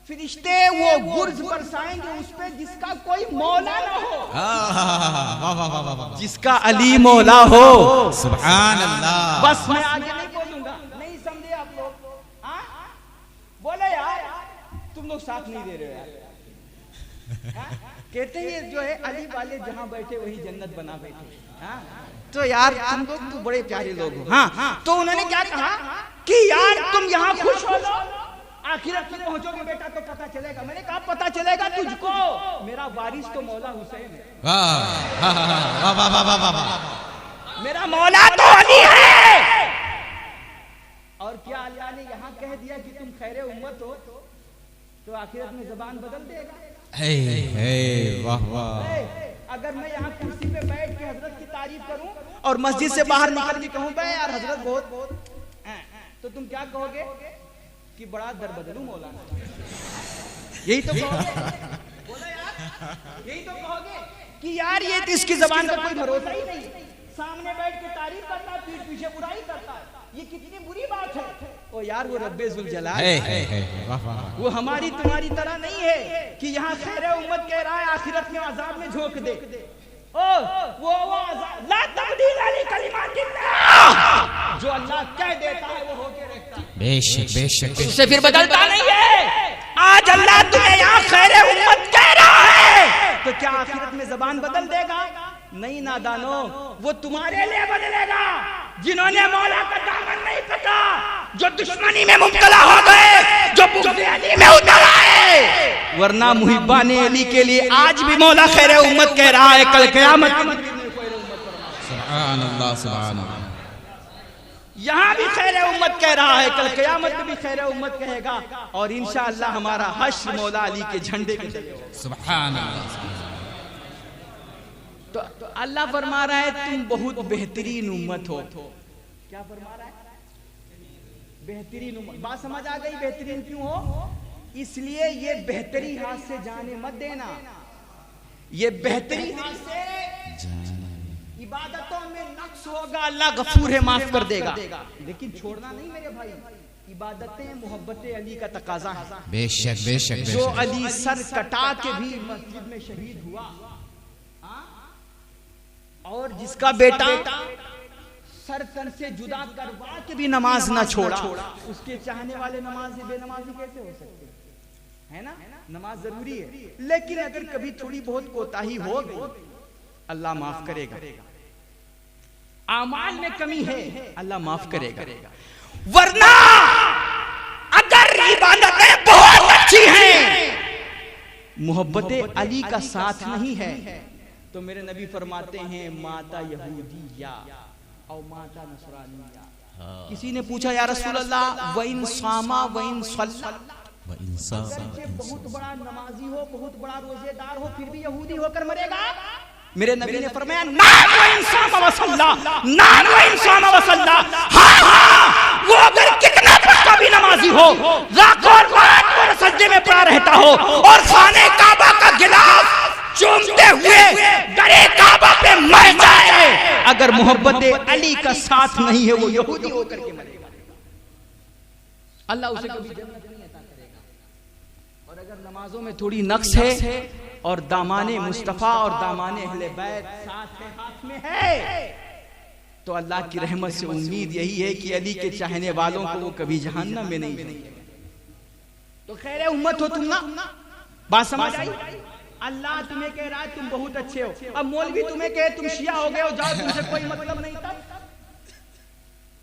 फरिश्ते वो गुर्ज बरसाएंगे उस पे जिसका कोई मौला ना हो। वाह वाह वाह वाह। जिसका अली मौला हो। सुभान अल्लाह। बस मैं आगे नहीं बोलूंगा, नहीं समझे आप लोग? बोले यार तुम लोग साथ नहीं दे रहे हो यार। कहते हैं जो है अली वाले जहां बैठे वही जन्नत बना बैठे। तो यार तुम लोग तो बड़े प्यारे लोग हो। हाँ, तो उन्होंने क्या कहा कि यार तुम यहाँ खुश हो लो, आखिरत में पहुंचोगे बेटा तो पता चलेगा। मैंने कहा पता चलेगा तुझको, मेरा वारिस तो मौला हुसैन है। वाह वाह वाह वाह वाह। मेरा मौला तो अली है। और क्या अल्लाह ने यहाँ कह दिया कि तुम खैरे उम्मत हो तो आखिरत में जबान बदल देगा? वाह वाह। अगर मैं यहाँ कुर्सी पे बैठ के हजरत की तारीफ करूं और मस्जिद से बाहर निकल के कहूं बे यार हजरत बहुत, तो तुम क्या कहोगे कि बड़ा दर बदलू मौलाना। यही तो कहोगे, बोलो यार, यही तो कहोगे कि यार ये तो इसकी जबान का कोई भरोसा ही नहीं, सामने बैठ के तारीफ करता है, पीठ पीछे बुराई करता है, ये कितनी बुरी बात है। ओ यार वो रब्बे जुल जलाल है, वो हमारी तुम्हारी तरह नहीं है कि यहाँ खैर उम्मत कह रहा है आखिरत में अजाब में झोंक दे। ओ वो ला तब्दील अली कलिमातिल्लाह, जो अल्लाह कह देता है वो होके रहता है। बेशक बेशक उससे फिर बदलता नहीं है। आज अल्लाह तुम्हें यहाँ खैर उम्मत कह रहा है तो क्या आखिरत में जबान बदल देगा? नहीं नादानो, वो तुम्हारे लिए बदलेगा जिन्होंने मौला का दामन नहीं पकड़ा, जो दुश्मनी में मुब्तला हो गए, जो बुग़्ज़ अली में उतर आए। वरना मुहिब्बाने अली के लिए आज भी मौला खैर उम्मत कह रहा है, कल क़यामत सुभान अल्लाह सुभान अल्लाह। यहाँ भी खैर उम्मत कह रहा है, कल क़यामत में भी खैर उम्मत कहेगा, और इंशाअल्लाह हमारा हश्र मौला अली के झंडे के तले होगा। सुभान अल्लाह। तो अल्लाह फरमा रहा है तुम बहुत बेहतरीन उम्मत हो। क्या फरमा रहा है? बेहतरीन उम्मत। बात समझ आ गई? बेहतरीन क्यों हो? इसलिए ये बेहतरी हाथ से जाने मत देना। ये बेहतरी हाथ से इबादतों में नक्स होगा, अल्लाह गफूर है, माफ कर देगा, लेकिन छोड़ना नहीं मेरे भाई। इबादतें मोहब्बत अली का तकाजा है। बेशक बेशक। जो अली सर कटा के भी मस्जिद में शहीद हुआ, और जिसका बेटा सर तन से जुदा करवा के भी नमाज ना छोड़ा, उसके चाहने वाले नमाजी बेनमाजी कैसे हो सकते है ना? नमाज जरूरी है, लेकिन अगर कभी थोड़ी बहुत कोताही हो गई अल्लाह माफ करेगा। आमाल में कमी है अल्लाह माफ करेगा, वरना अगर इबादतें बहुत अच्छी हैं, मोहब्बत अली का साथ नहीं है, तो मेरे नबी फरमाते हैं माता यहूदिया और माता नसरानिया। किसी ने पूछा या रसूल अल्लाह व इन सामा व इन सल्ला, बहुत बड़ा नमाजी हो, बहुत बड़ा रोजेदार हो, फिर भी यहूदी होकर मरेगा? मेरे नबी ने फरमाया नाम व इन सामा व सल्ला, नाम व इन सामा व सल्ला। हाँ, वो अगर कितना पक्का भी नमाजी हो, रात और रात सजदे में पड़ा रहता हो, और खाने काबा का गिलास चूमते हुए दरे काबा पे मर जाए, अगर मोहब्बत अली का साथ नहीं है वो यहूदी होकर के मरेगा, अल्लाह उसे कभी जन्नत नहीं अता करेगा। और अगर नमाजों में थोड़ी नक्स है और दामाने मुस्तफा और दामाने अहले बैत साथ है, हाथ में है, तो अल्लाह की रहमत से उम्मीद यही है कि अली के चाहने वालों को वो कभी जहन्नम में नहीं जाएंगे। तो खैर उम्मत हो तुम ना, बात समझ आई? अल्लाह तुम्हें कह रहा है तुम बहुत अच्छे हो, अब मौलवी तुम्हें कहे तुम शिया हो गए हो, जाओ, तुमसे कोई मतलब नहीं था।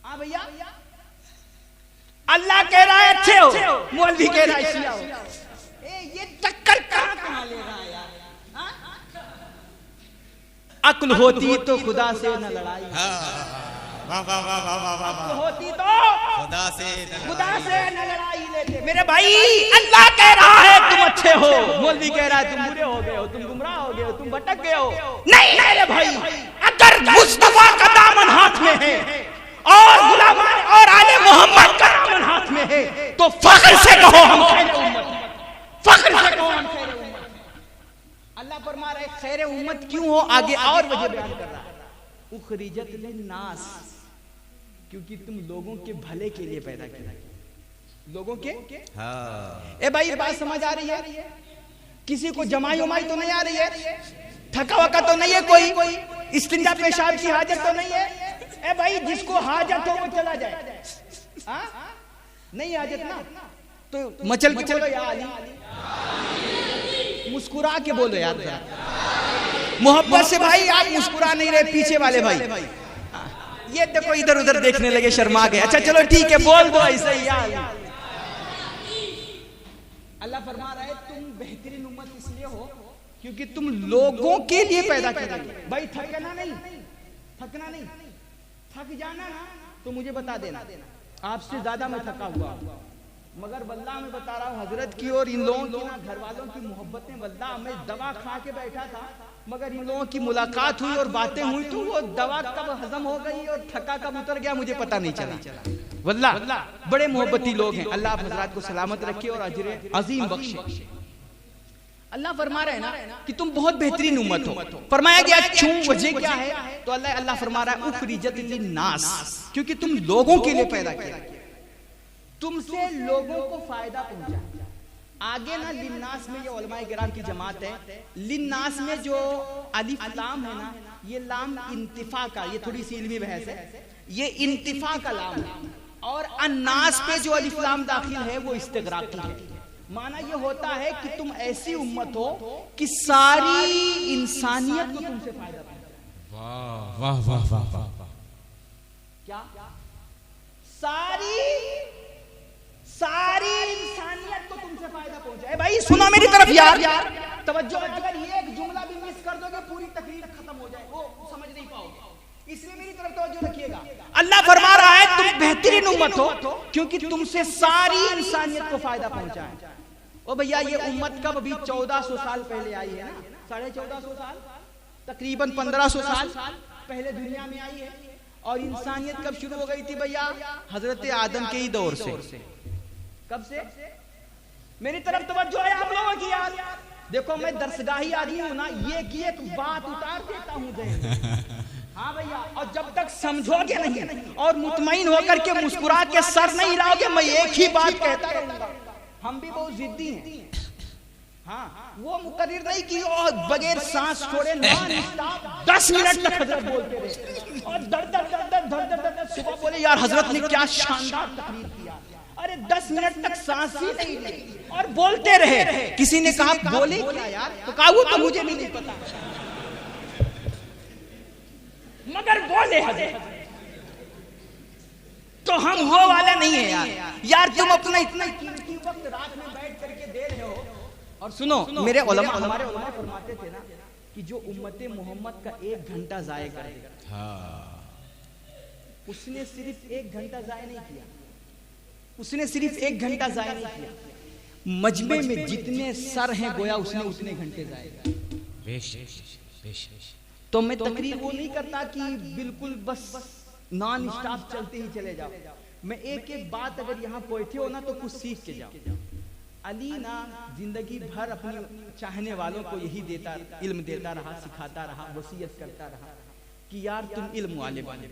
हाँ भैया, अल्लाह कह रहा है अच्छे हो, मौलवी कह रहा है शिया हो। ये टक्कर कहां ले रहा है यार? अक्ल होती तो खुदा से न लड़ाई, अक्ल होती तो खुदा से न लड़ाई लेते। मेरे भाई, अल्लाह कह रहा है तुम अच्छे हो, मौलवी कह रहा है तुम बुरे हो गए हो, तुम गुमराह हो गए हो, तुम भटक गए हो। नहीं मेरे भाई, अगर मुस्तफा का दामन हाथ में है और गुलाम और आले मोहम्मद का दामन हाथ में है, तो फख्र से कहो हम खैर उम्मत, फख्र से कहो हम खैर उम्मत। अल्लाह फरमा रहा है खैर उम्मत क्यों हो, आगे और वजह बयान कर रहा है। उखरिजत लिन्नास, क्योंकि तुम लोगों के भले के लिए पैदा किया, लोगों के। हाँ। ए भाई, बात समझ आ रही है? किसी को जमाई उमाई तो नहीं आ रही है, थका वका तो नहीं है, कोई इस्तिंजा पेशाब की हाजत तो नहीं है? ए भाई, जिसको हाजत हो वो चला जाए। नहीं हाजत ना, तो मचल के बोलो या अली, मुस्कुरा के बोलो यार, मोहब्बत से। भाई आप मुस्कुरा नहीं रहे, पीछे वाले भाई ये देखो इधर उधर देखने लगे, शर्मा गए। अच्छा चलो ठीक है, बोल दो ऐसे ही यार। अल्लाह फरमा रहा है तुम बेहतरीन उम्मत इसलिए हो क्योंकि तुम लोगों के लिए पैदा किए गए। भाई थकना नहीं, थकना नहीं, थक जाना ना तो मुझे बता देना, आपसे ज्यादा मैं थका हुआ, मगर वल्लाह मैं बता रहा हूँ हजरत की और इन लोगों की ना घर वालों की मोहब्बतें, वल्लाह मैं दवा खा के बैठा था, मगर इन लोगों की मुलाकात हुई और बातें हुई तो वो दवा कब हजम हो गई और थका कब उतर गया मुझे पता नहीं चला। वल्लाह बड़े मोहब्बती लोग हैं, अल्लाह आप हजरात को सलामत रखे और अजर अजीम बख्शे। अल्लाह फरमा रहे हैं ना कि तुम बहुत बेहतरीन उम्मत हो। फरमाया गया क्यों, वजह क्या है? तो अल्लाह फरमा रहा है उखरिजत लिन्नास, क्योंकि तुम लोगों के लिए पैदा किया, तुमसे लोगों को फायदा पहुंचा। आगे ना लिन्नास में ये उलमाए किराम की जमात है, लिन्नास में जो अलिफ लाम है ना, ये लाम इंतिफा का, ये थोड़ी सी इल्मी बहस है, ये इंतिफा का लाम है, और अन्नास पे जो अलिफ लाम दाखिल है वो इस्तिगराकी है। माना ये होता है कि तुम ऐसी उम्मत हो कि सारी इंसानियत को तुमसे फायदा पहुंचे। वाह वाह वाह वाह वाह, क्या सारी इंसानियत को तुमसे फायदा पहुंचाए। भाई सुनो मेरी तरफ यार, तवज्जो। अगर ये एक जुमला भी मिस कर दोगे पूरी तकरीर खत्म हो जाए, वो समझ नहीं पाओगे, इसलिए मेरी तरफ तवज्जो रखिएगा। अल्लाह फरमा रहा है तुम बेहतरीन उम्मत हो क्योंकि तुमसे सारी इंसानियत को फायदा पहुंचाए। ओ भैया, ये उम्मत कब अभी 1400 साल पहले आई है ना, 1450 साल, तकरीबन 1500 साल पहले दुनिया में आई है। और इंसानियत कब शुरू हो गई थी भैया? हजरत आदम के ही दौर से। कब से? मेरी तरफ तवज्जो है आप लोगों की यार। देखो मैं दरसगाही आदमी हूं ना, ये की एक बात उतार देता हूं ज़हन। हाँ भैया, और जब तक समझोगे नहीं और मुतमईन होकर के मुस्कुरा के सर नहीं हिलाओगे, मैं एक ही बात कहता रहूंगा। हम भी बहुत जिद्दी हैं। हाँ, वो मुकर्रिर नहीं कि बगैर सांस छोड़े नॉन स्टॉप 10 मिनट तक हजरत बोलते रहे और दर सुबह बोले यार हजरत ने क्या शानदार तकरीर किया। अरे 10 मिनट तक सांस ही नहीं ली और बोलते रहे। किसी ने कहा बोले क्या यार, तो कहा वो तो मुझे भी नहीं पता, मगर बोले हजरत। तो हम वो वाले नहीं है यार तुम अपना इतना कीमती वक्त रात में बैठ करके दे रहे हो। और सुनो, मेरे उलमा, हमारे उलमा फरमाते थे ना कि जो उम्मते मोहम्मद का 1 घंटा जाया करे, उसने सिर्फ 1 घंटा जाया नहीं किया, उसने सिर्फ 1 घंटा जाया नहीं किया, मजमे में जितने सर हैं गोया उसने उतने घंटे जाए। तो मैं तकरीर वो नहीं करता कि बिल्कुल बस नॉन स्टॉप चलते ही चले जाओ। मैं एक एक बात अगर यहाँ बैठे हो ना तो कुछ सीख के जाओ। अली ना जिंदगी भर अपनी चाहने वालों को यही देता, इल्म देता रहा, सिखाता रहा, वसीयत करता रहा कि यार तुम इल्म वाले बने।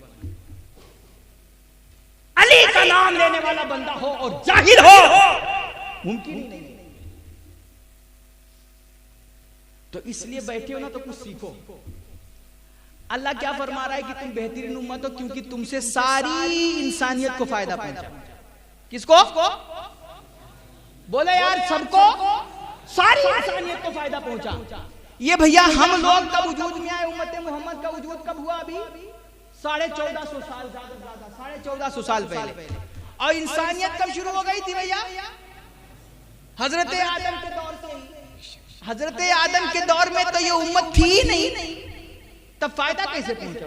अली का नाम लेने वाला बंदा हो और जाहिल हो, मुमकिन ही नहीं। तो इसलिए बैठे हो ना तो कुछ सीखो। अल्लाह क्या फरमा रहा है कि तुम बेहतरीन उम्मत हो क्योंकि तुमसे सारी इंसानियत को फायदा पहुंचा। किसको? बोले यार सबको, सारी इंसानियत को फायदा पहुंचा। ये भैया हम लोग कब वजूद में आए? उम्मत मोहम्मद का वजूद कब हुआ? अभी 1450 साल, ज्यादा 1450 साल पहले। और इंसानियत कब शुरू हो गई थी भैया? हजरत आदम के दौर से ही। हजरत आदम के दौर में तो ये उम्मत थी ही नहीं, तब फायदा कैसे पहुंचा?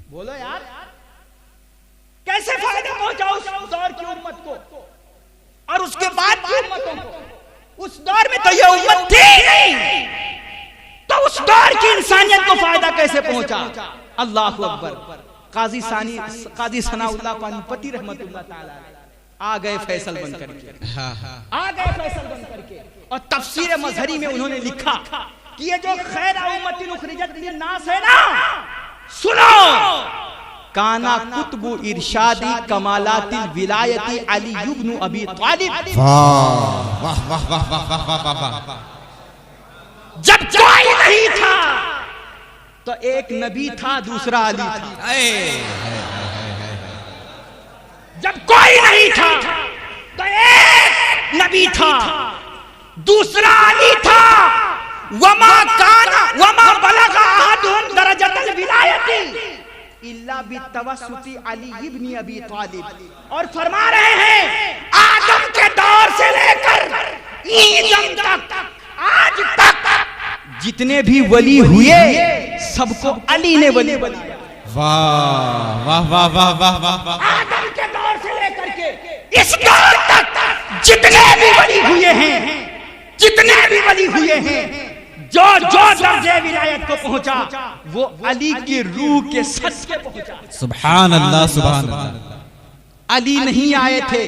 बोलो यार, कैसे फायदा पहुंचा उस दौर की उम्मत को और उसके बाद की उम्मतों को? उस दौर में तो ये उम्मत थी नहीं, तो उस दौर की इंसानियत को फायदा कैसे पहुंचा? अल्लाहु अकबर। काजी सनाउल्लाह पानीपति रहमतुल्लाह ताला आ गए फैसल बन करके, आ गए फैसल बन करके, और तफसीर मजहरी में उन्होंने लिखा कि ये जो खैर उम्मतिन उखरिजत लिन्नास है ना, सुनो, काना कुतुबु इरशादी कमालातिल विलायती अली इब्न अबी तालिब। वाह वाह वाह वाह वाह वाह वाह वाह। जब कोई नहीं था तो एक नबी था, दूसरा अली था। जब कोई नहीं था तो एक नबी था, दूसरा अली था। वमा काना वमा बलगा अहदुहुम दरजतल विलायती इल्ला बितवस्सुति अली इब्न अबी तालिब। और फरमा रहे हैं आदम के दौर से लेकर ईदम तक, आज तक जितने भी वली हुए सबको अली ने वली बनाया। वाह वाह वाह वाह वाह वाह वाह। आदम के दौर से लेकर के इस दौर तक जितने भी वली हुए हैं, जितने भी वली हुए हैं, जो दर्जे विलायत को पहुंचा वो अली की रूह के सच के पहुंचा। सुभान अल्लाह सुभान अल्लाह। अली नहीं आए थे,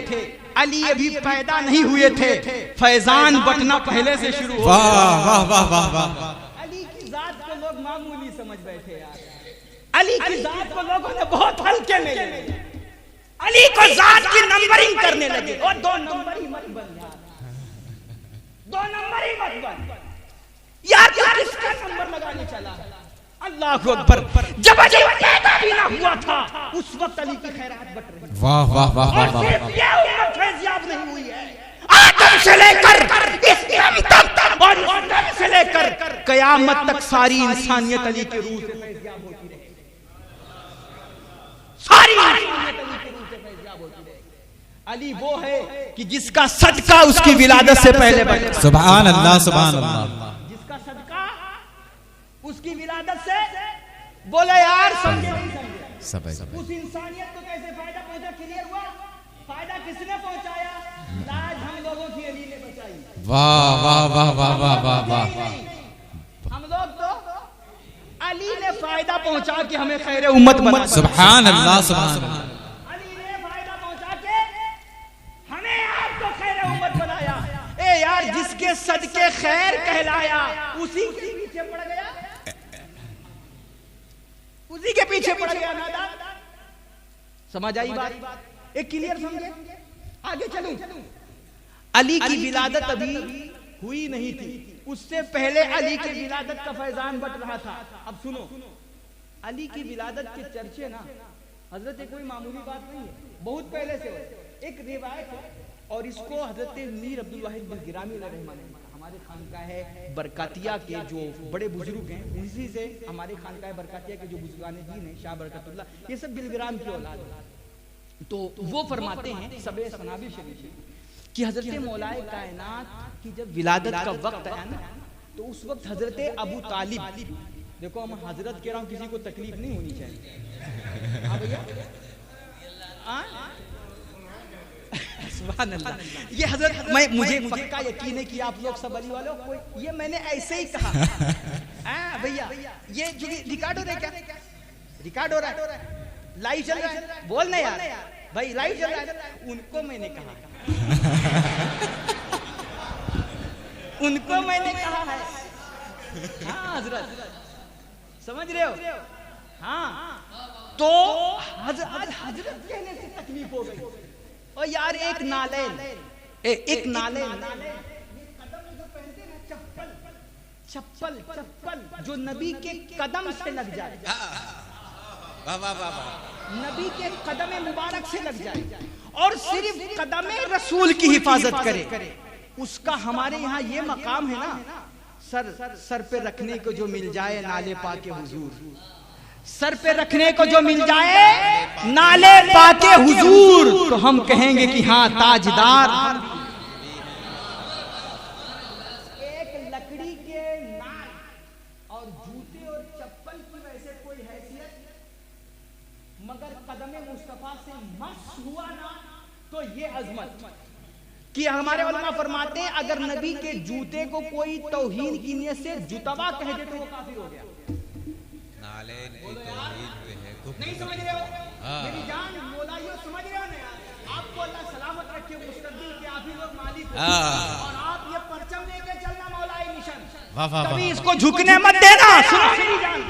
अली अभी पैदा नहीं हुए थे, फैजान बटना पहले से शुरू हो। वाह वाह वाह वाह वाह। अली की जात को लोग मामूली समझ बैठे यार। अली की जात को लोगों ने बहुत हल्के में लिया। अली को जात की नंबरिंग करने लगे। और 2 नंबर ही मत बन यार, 2 नंबर ही मत बन यार। किसका नंबर लगाने चला? अल्लाहु अकबर। जब अली पैदा भी ना हुआ था उस वक्त अली की खैरात बट रही। वाह वाह वाह वाह वाह। ये उम्मत फैज़याब नहीं हुई है। आदम से लेकर इस दम तक और इस दम से लेकर कयामत तक सारी इंसानियत अली के रूह से फैज़याब होती रहे। सारी इंसानियत अली के रूह से फैज़याब होती रहे। अली वो है कि जिसका सदका उसकी विलादत से पहले बने। सुभान अल्लाह सुभान अल्लाह। जिसका सदका उसकी विलादत से, बोले यार समझे नहीं समझे? उस इंसानियत को कैसे फायदा पहुंचा? क्लियर हुआ? फायदा किसने पहुंचाया? लाज हम लोगों की अली ने बचाई। वाह वाह वाह वाह वाह वाह वाह। हम लोग तो अली ने फायदा पहुंचा के हमें खैर उम्मत बना। सुभान अल्लाह सुभान अल्लाह। अली ने फायदा पहुंचा के हमें आपको खैर उम्मत बनाया। ए यार जिसके सदके खैर कहलाया उसी के पीछे पड़ गया, उसी के पीछे पड़ गया नादान। समझ आई बात? एक क्लियर समझे? आगे चलूं। अली की विलादत अभी हुई नहीं थी, उससे पहले अली की विलादत का फैजान बट रहा था। अब सुनो, अली की विलादत के चर्चे ना हजरत कोई मामूली बात नहीं है, बहुत पहले से एक रिवायत है। और इसको हजरत मीर अब्दुल वाहिद बरगिरामी रहमान हमारे खानकाह है बरकातिया के जो बड़े बुजुर्ग हैं, उसी से हमारे खानकाह बरकातिया के जो बुजुर्गाने दीन हैं शाह बरकतुल्लाह, ये सब बिलग्राम की औलाद है। तो वो फरमाते हैं सबे सनाबी शरीफ कि हजरत मौलाए कायनात की जब विलादत का वक्त आया ना, तो उस वक्त हजरत अबू तालिब, देखो हम हजरत कह रहा हूँ, किसी को तकलीफ नहीं होनी चाहिए। हाँ भैया, सुभान अल्लाह। ये हजरत मुझे पक्का यकीन है कि आप लोग सब अली वालों कोई, ये मैंने ऐसे ही कहा। भैया ये जो रिकॉर्ड हो रहा है, क्या रिकॉर्ड हो रहा है? लाइव चल रहा है? बोल ना यार भाई, लाइव चल रहा है। उनको मैंने कहा उनको मैंने कहा है। हाँ हजरत, समझ रहे हो? हाँ, तो हजरत कहने से तकलीफ हो गई। और यार एक नालेन, एक नालेन चप्पल चप्पल जो नबी के कदम से लग जाए, नबी के कदम मुबारक से लग जाए और सिर्फ कदम रसूल की हिफाजत करे, उसका हमारे यहाँ ये मकाम है ना, सर पे रखने को जो मिल जाए नाले पाके हुजूर, सर पे रखने को जो मिल जाए नाले पाके हुजूर, तो हम कहेंगे कि हाँ ताजदार। एक लकड़ी के नाल और जूते और चप्पल की वैसे कोई हैसियत, मगर कदम मुस्तफा से मस हुआ ना, तो ये अजमत कि हमारे उलमा फरमाते हैं अगर नबी के जूते को कोई तौहीन की नियत से जुतवा कह दे तो वो काफिर हो गया। नहीं समझ रहे हो मेरी जान मौलाइयो, समझ रहे हो ना? आपको अल्लाह सलामत रखे, मुस्तक़बिल के आप ही लोग मालिक हो, और आप ये परचम लेके चलना मौलाई मिशन, कभी इसको झुकने मत देना। सुनो मेरी जान,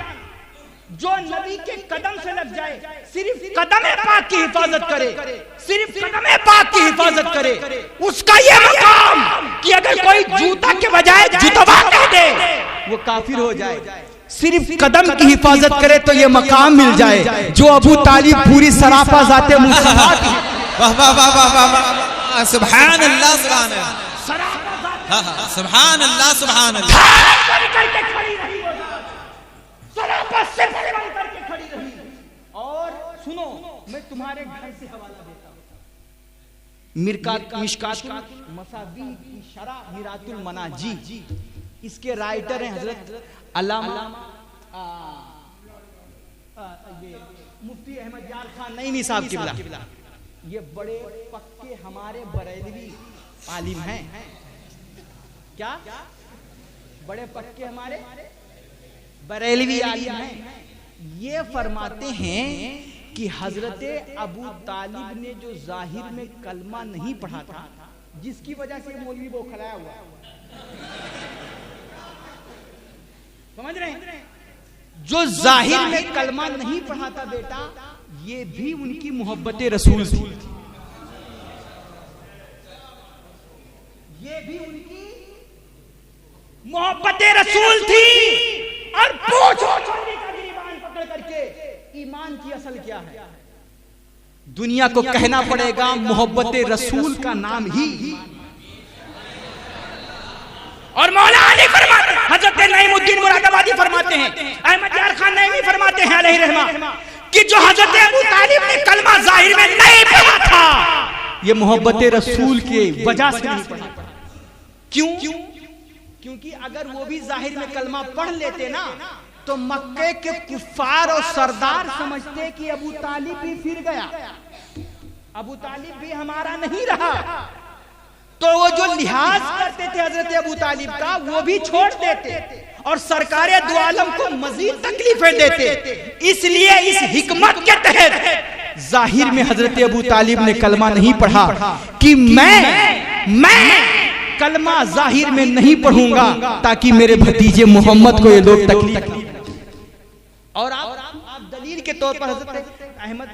जो नबी के कदम से लग जाए, सिर्फ कदम पाक की हिफाजत करे, सिर्फ कदम पाक की हिफाजत करे, उसका ये मकाम कि अगर कोई जूता के बजाय जुतवा कह दे वो काफिर हो जाए। सिर्फ कदम की हिफाजत करे तो ये मकाम मिल जाए जो अबू तालिब पूरी सराफा जाते मुस्तफा की। वाह वाह वाह वाह वाह, सुभान अल्लाह सुभान अल्लाह सुभान अल्लाह सुभान अल्लाह। और सुनो, मैं तुम्हारे घर से हवाला देता हूँ, मिशकात मसाबी की शरह मिरातुल मनाजी, इसके राइटर हैं हजरत अल्लामा ये मुफ्ती अहमद यार खान नईमी साहब किबला। ये बड़े पक्के हमारे बरेलवी आलिम हैं। क्या बड़े पक्के हमारे बरेलवी आलिम हैं। ये फरमाते हैं कि हजरत अबू तालिब ने जो जाहिर में कलमा नहीं पढ़ा था, जिसकी वजह से मौलवी बौखलाया हुआ, समझ रहे हैं? जो जाहिर में कलमा नहीं पढ़ा था बेटा, ये भी उनकी मोहब्बत रसूल थी, ये भी उनकी मोहब्बत रसूल थी। और पूछो ईमान पकड़ करके, ईमान की असल क्या है? दुनिया को कहना पड़ेगा मोहब्बत रसूल का नाम ही। और मौला अली फरमाते हैं, हजरत नईमुद्दीन मुरादाबादी फरमाते हैं, अहमद यार खान नईमी फरमाते हैं अलैहि रहमा कि जो हजरत अबू तालिब ने कलमा जाहिर में नहीं पढ़ा था, ये मोहब्बत रसूल के वजह से नहीं पढ़ा। क्यों? क्योंकि अगर वो भी जाहिर में कलमा पढ़ लेते ना, तो मक्के के कुफ्फार और सरदार समझते कि अबू तालिब भी फिर गया, अबू तालिब भी हमारा नहीं रहा, तो वो जो लिहाज करते थे हजरत अबू तालिब का वो भी छोड़ देते और सरकार दो आलम को मजीद तकलीफें देते। इसलिए इस हिकमत के तहत जाहिर में हजरत अबू तालिब ने कलमा नहीं पढ़ा कि मैं कलमा जाहिर में नहीं पढ़ूंगा ताकि मेरे भतीजे मोहम्मद को ये लोग तकलीफ। और आप दलील के तौर पर हजरत अहमद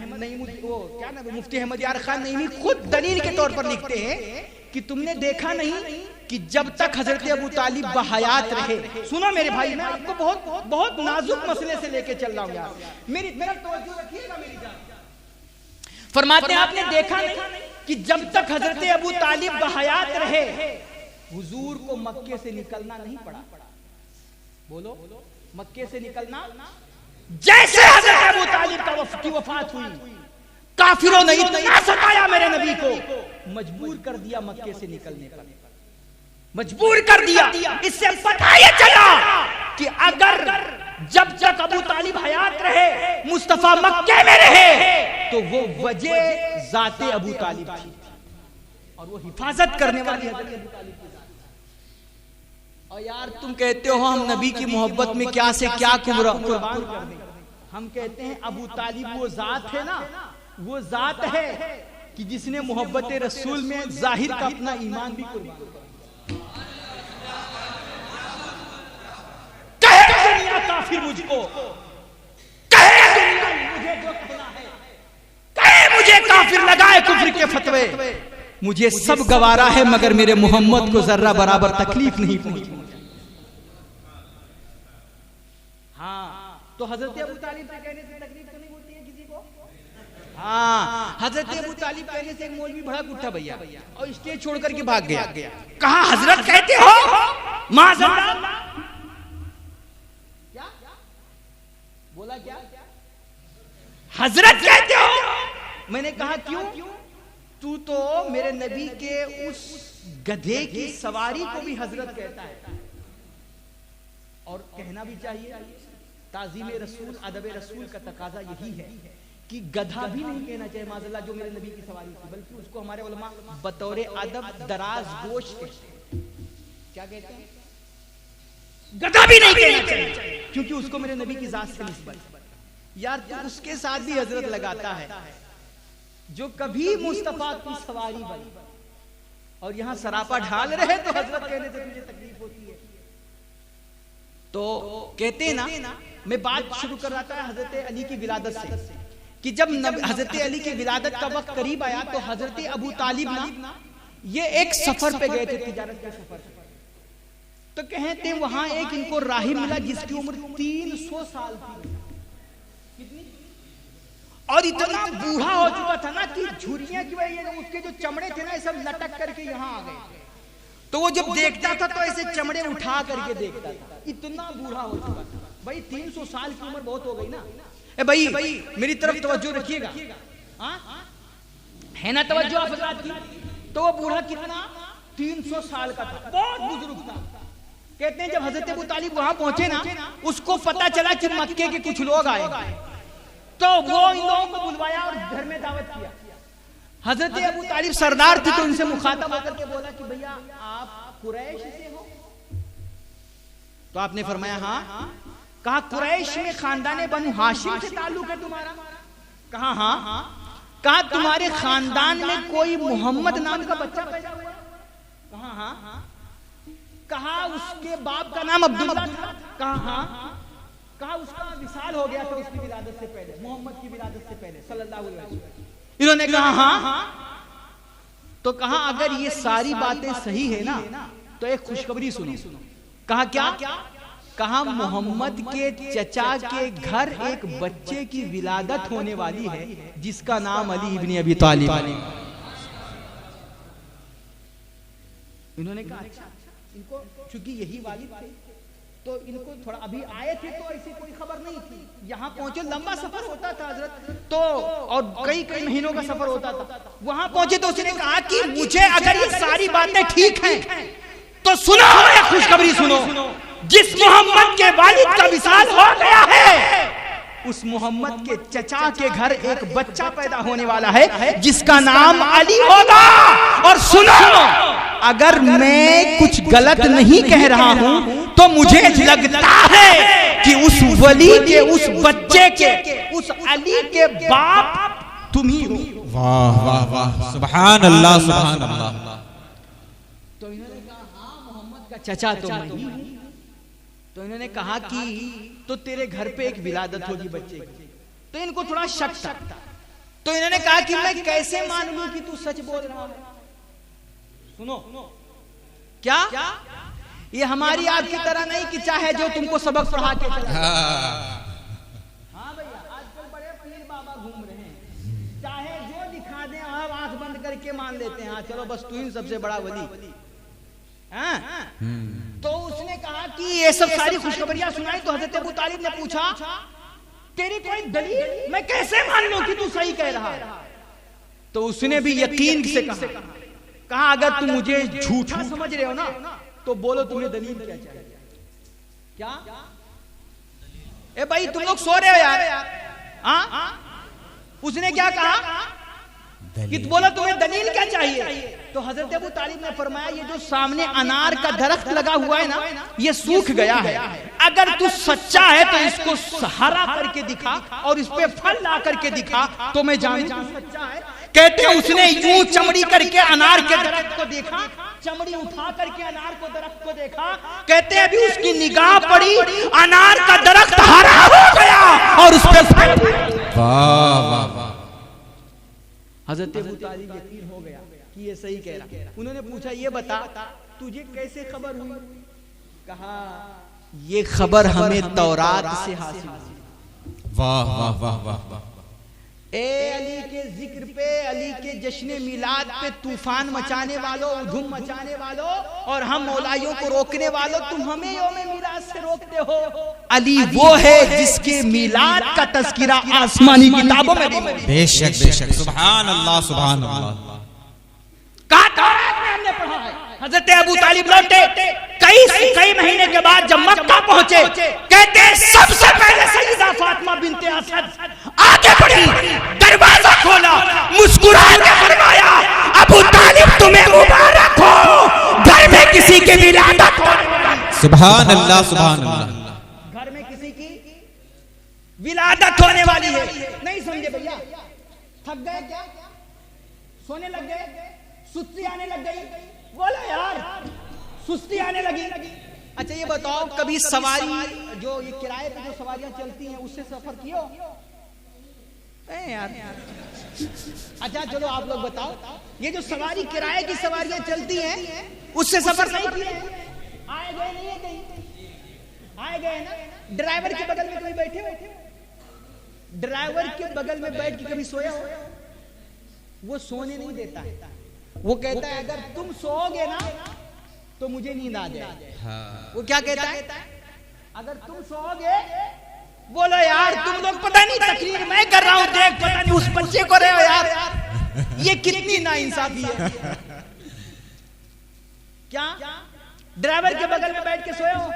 मुफ्ती अहमद यार खान नईमी खुद दलील के तौर पर लिखते हैं कि तुमने देखा नहीं कि जब तक हजरत अबू तालिब बहयात रहे। सुनो मेरे भाई, मैं आपको बहुत बहुत नाजुक मसले से लेके चल रहा हूँ यार, मेरी तवज्जो रखिएगा मेरी जान। फरमाते हैं आपने देखा नहीं कि जब तक हजरत अबू तालिब बहयात रहे, हुजूर को मक्के से निकलना नहीं पड़ा। बोलो, मक्के से निकलना, जैसे हजरत अबू तालिब की वफात हुई, काफिरों ने इतना सताया मेरे नबी को, मजबूर कर दिया मक्के से निकलने पर, मजबूर कर दिया। इससे पता ये चला कि अगर जब तक अबू तालिब हयात रहे, मुस्तफा मक्के में रहे, तो वो वजह जाते अबू तालिब थी और वो हिफाजत करने वाली हजरत अबू तालिब की जात। और यार तुम कहते हो हम नबी की मोहब्बत में क्या से क्या कुर्बान कर दें। हम कहते हैं अबू तालिब वो जात है ना, वो जात है कि जिसने मोहब्बत रसूल में जाहिर का अपना ईमान भी कुर्बान किया। काफिर मुझको, कहे दुनिया मुझे जो कहना है, कहे मुझे काफिर, लगाए कुफ्र के फतवे, मुझे सब गवारा है मगर मेरे मोहम्मद को जर्रा बराबर तकलीफ नहीं पहुंची। हाँ, तो हजरत अबू तालिब से कहने से तकलीफ तो नहीं होती है किसी को। हाँ, हजरत अबू तालिब कहने से एक मौलवी भड़क उठा भैया और स्टेज छोड़ करके भाग गया। कहा हजरत कहते हो माज़अल्लाह, क्या बोला, क्या हजरत कहते हो। मैंने कहा क्यों? तू तो मेरे नबी के उस गधे की सवारी को भी हजरत कहता है, और कहना भी चाहिए। ताज़ीम रसूल, अदब रसूल का तकाजा यही है कि गधा भी नहीं कहना चाहिए माज़अल्लाह जो मेरे नबी की सवारी थी, बल्कि उसको हमारे उलमा बतौर अदब दराज गोश कहते हैं। क्या कहते हैं? गधा भी नहीं कहना चाहिए, क्योंकि उसको मेरे नबी की जात से निस्बत। यार तो उसके साथ भी हजरत लगाता है जो कभी मुस्तफा की सवारी बनी, और यहां सरापा ढाल रहे तो हजरत कहने से मुझे तकलीफ होती है। तो कहते हैं ना, मैं बात शुरू कर रहा था हजरत अली की विलादत से, कि जब हजरत अली की विलादत का वक्त करीब आया तो हजरत अबू तालिब ना ये एक सफर पे गए थे, तिजारत के सफर। तो कहते हैं वहां एक इनको राही मिला जिसकी उम्र 300 साल थी। कितनी? और इतना बूढ़ा हो चुका था ना कि झुर्रियां की वजह से उसके जो चमड़े थे ना सब लटक करके यहाँ आ गए। तो वो जब देखता था तो ऐसे चमड़े उठा करके देखता था, इतना बूढ़ा हो चुका था। भाई 300 साल की उम्र बहुत हो गई ना। ए भाई मेरी तरफ तवज्जो रखिएगा, है ना तवज्जो आप हज़रात की। तो वो बूढ़ा कितना 300 साल का था, बहुत बुजुर्ग था। कहते हैं जब हजरत अबू तालिब वहां पहुंचे ना, उसको पता चला कि मक्के के कुछ लोग आए, तो वो इन लोगों को बुलवाया और घर में दावत किया। हजरत अबू तालिब सरदार थे तो उनसे मुखातब होकर के बोला कि भैया आप कुरैश से हो? तो आपने फरमाया हाँ। कहा कुरैश में खानदान बनु हाशिम से ताल्लुक है तुम्हारा? कहा हाँ। कहा तुम्हारे खानदान में कोई मोहम्मद नाम का बच्चा पैदा हुआ? कहा हाँ। कहा उसके बाप का नाम अब्दुल्ला था? कहा हाँ। कहा उसका विसाल हो गया था उसकी विलादत से पहले, मोहम्मद की विलादत से पहले सल्लल्लाहु अलैहि वसल्लम। इन्होंने कहा हाँ। तो कहा अगर ये सारी बातें सही है ना तो एक खुशखबरी सुनो। कहा क्या? कहा मोहम्मद के चचा के घर एक बच्चे की विलादत होने वाली है जिसका नाम अली इब्न अबी तालिब। इन्होंने कहा अच्छा, इनको चूंकि यही वालिद थे तो इनको थोड़ा, अभी आए थे तो ऐसी कोई खबर नहीं थी, यहाँ पहुंचे लंबा सफर होता था हजरत, तो और कई महीनों का सफर होता था। वहां पहुंचे तो उसने कहा कि मुझे अगर ये सारी बातें ठीक हैं तो सुनो, एक खुशखबरी सुनो, जिस मोहम्मद के वालिद का विसाल हो गया है उस मोहम्मद के चचा के घर एक बच्चा पैदा होने वाला है जिसका नाम अली होगा। और सुनो, अगर मैं कुछ गलत नहीं कह रहा हूं तो मुझे लगता है कि उस वली के, उस बच्चे के, उस अली के बाप तुम ही हो। वाह वाह वाह, सुभान अल्लाह सुभान अल्लाह। तो इन्होंने कहा हाँ मोहम्मद का चचा तो मैं ही हूं। तो इन्होंने कहा कि तो तेरे घर पे एक विलादत होगी बच्चे की। तो इनको थोड़ा शक था, तो इन्होंने कहा कि मैं कैसे मान लूं कि तू सच बोल रहा है। सुनो क्या ये हमारी आपकी तरह नहीं कि चाहे जो तुमको सबक पढ़ा के चला। हाँ भैया, आजकल बड़े पीर बाबा घूम रहे हैं, चाहे जो दिखा दें आप आंख बंद करके मान लेते हैं। हाँ चलो बस तू ही सबसे बड़ा वली। हाँ? तो उसने कहा कि ये सब सारी खुशखबरियां सुनाई। तो हजरत अबू तालिब ने पूछा तेरी कोई दलील, मैं कैसे मान लूं कि तू सही कह रहा है? तो उसने भी यकीन से कहा अगर तुम मुझे झूठा समझ रहे हो ना तो बोलो तुम्हें दलील क्या चाहिए? क्या? ए भाई तुम लोग सो रहे हो यार? हाँ? उसने क्या कहा कि बोला तुम्हें दलील क्या चाहिए? तो हजरत अबू तालिब ने फरमाया ये जो सामने अनार का दरख्त लगा हुआ है ना ये सूख गया है, अगर तू सच्चा है तो इसको सहारा करके दिखा और इस पे फल ला करके दिखा तो मैं जानूं तू सच्चा है। कहते हैं उसने यूं चमड़ी करके अनार के दरख्त को देखा, चमड़ी उठा करके अनार को दरख्त को देखा। कहते हैं अभी उसकी निगाह पड़ी, अनार का दरख्त हरा हो गया और उस पर वाह वाह वाह। हजरत अबू तालिब यकीन हो गया कि ये सही कह रहा। उन्होंने पूछा ये बता तुझे कैसे खबर हुई? कहा ये खबर हमें तौरात से हासिल हुई। वाह वाह वाह वाह वाह। ए अली के जिक्र पे, अली के जश्न मिलाद पे तूफान मचाने वालों, धूम मचाने वालों और हम मौलाइयों को रोकने वालों, तुम हमें यौम मिलाद से रोकते हो। अली वो है जिसके मिलाद का तज़किरा आसमानी किताबों में भी मौजूद। बेशक बेशक, सुभान अल्लाह सुभान अल्लाह। तौरात में हमने पढ़ा है। हजरत अबू तालिब लौटे, कई महीने के बाद जब मक्का पहुंचे, कहते हैं सबसे पहले सईदा फातिमा बिनते असद आगे बढ़ी, दरवाजा खोला, मुस्कुरा के फरमाया अबू तालिब तुम्हें मुबारक हो, घर में किसी की विलादत होने वाली। सुभान अल्लाह सुभान अल्लाह। घर में किसी की विलादत होने वाली है। नहीं समझे भैया? थक गए क्या? सोने लग गए? सुस्ती आने लग गई? बोला यार सुस्ती आने लगी। अच्छा ये बताओ कभी सवारी जो ये किराए पे जो सवारियां चलती हैं उससे सफर किए हो? यार अच्छा चलो आप लोग बताओ, ये जो सवारी किराए की सवारियां चलती हैं उससे सफर नहीं किए? आए गए नहीं है कहीं? आए गए ना? ड्राइवर के बगल में कभी बैठे हो? ड्राइवर के बगल में बैठ के कभी सोया हो? वो सोने नहीं देता है, वो कहता है अगर तुम सोओगे ना तो मुझे नींद आ जाए। हाँ। वो क्या कहता है? अगर तुम सोओगे, बोलो यार तुम लोग पता नहीं तकरीर मैं कर रहा हूं, देख पता नहीं उस बच्चे को रहे हो यार, ये कितनी नाइंसाफी है। क्या ड्राइवर के बगल में बैठ के सोए हो?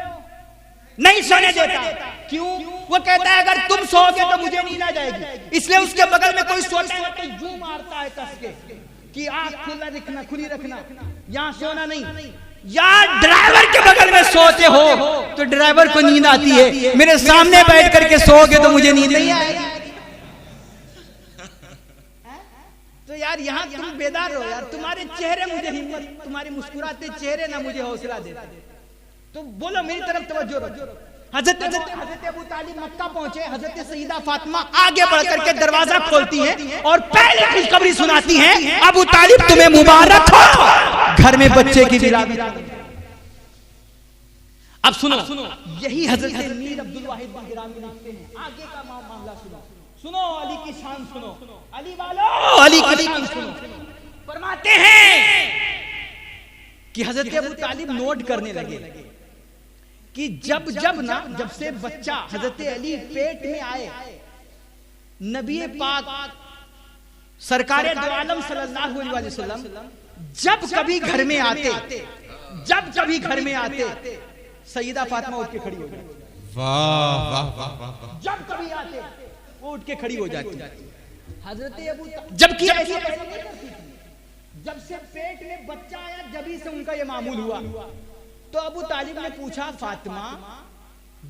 नहीं सोने देता। क्यों? वो कहता है अगर तुम सोओगे तो मुझे नींद आ जाएगी, इसलिए उसके बगल में कोई सोता है तो यूं मारता है कस के कि आंख खुली रखना, यहाँ सोना नहीं। यार ड्राइवर के बगल में सोते हो तो ड्राइवर को नींद आती है, मेरे सामने बैठ करके सोओगे तो मुझे नींद नहीं आएगी। तो यार यहाँ तुम बेदार हो यार, तुम्हारे चेहरे मुझे हिम्मत, तुम्हारे मुस्कुराते चेहरे ना मुझे हौसला देते। तो बोलो मेरी तरफ तवज्जो रखो। हजरत अबू तालिब मक्का पहुंचे, हजरत सईदा फातिमा आगे बढ़ करके दरवाजा खोलती हैं और पहले खुशखबरी सुनाती हैं अबू तालिब तुम्हें मुबारक हो, घर में बच्चे की विलादत। अब सुनो यही हजरत मीर अब्दुल वाहिद बिन गिरामी लिखते हैं, आगे का मामला सुनो अली की शान सुनो, अली वालों अली की शान सुनो। फरमाते हैं कि हजरत अबू तालिब नोट करने लगे कि जब से बच्चा हजरत अली पेट में आए, नबी पाक सरकारे दो आलम सल्लल्लाहु अलैहि वसल्लम जब कभी घर में आते सईदा फातिमा उठ के खड़ी हो जाती। वाह वाह वाह। जब कभी आते वो उठ के खड़ी हो जाती। हजरत अबू जबकि ऐसी नहीं करती थी, जब से पेट में बच्चा आया जब से उनका ये मामूल हुआ। तो अबू तालिब ने पूछा फातिमा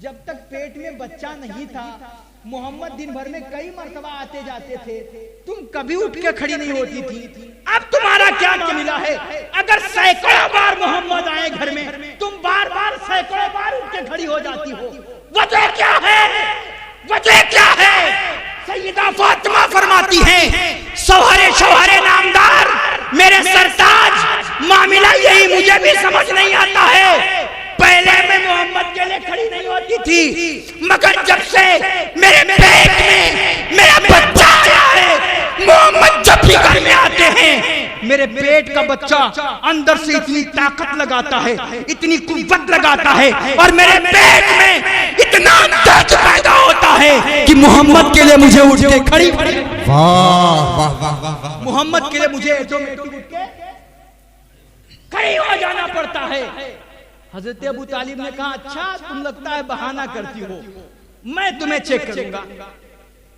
जब तक पेट में बच्चा नहीं था मोहम्मद दिन भर में कई मर्तबा आते जाते थे, तुम कभी उठ के खड़ी नहीं होती थी, अब तुम्हारा क्या मामला है? अगर सैकड़ों बार मोहम्मद आए घर में, तुम बार बार सैकड़ों बार उठ के खड़ी हो जाती हो, वजह क्या है? वजह क्या है? सईदा फातिमा फरमाती हैं शौहरे नामदार मेरे सरताज, मामला यही मुझे भी समझ नहीं आता है। पहले मैं मोहम्मद के लिए खड़ी नहीं होती थी, मगर जब से मेरे पेट में मेरा बच्चा आया है, मोहम्मद जब भी घर में आते हैं मेरे पेट का बच्चा अंदर से इतनी ताकत लगाता है, इतनी कुव्वत लगाता है और मेरे पेट में इतना दर्द पैदा होता है कि मोहम्मद के लिए मुझे उठ के खड़ी मोहम्मद के लिए मुझे ऑटोमेटिक उठ के खड़ी हो जाना पड़ता है। हजरत अबू तालिब ने कहा अच्छा तुम लगता है बहाना करती हो, मैं तुम्हें चेक करूंगा।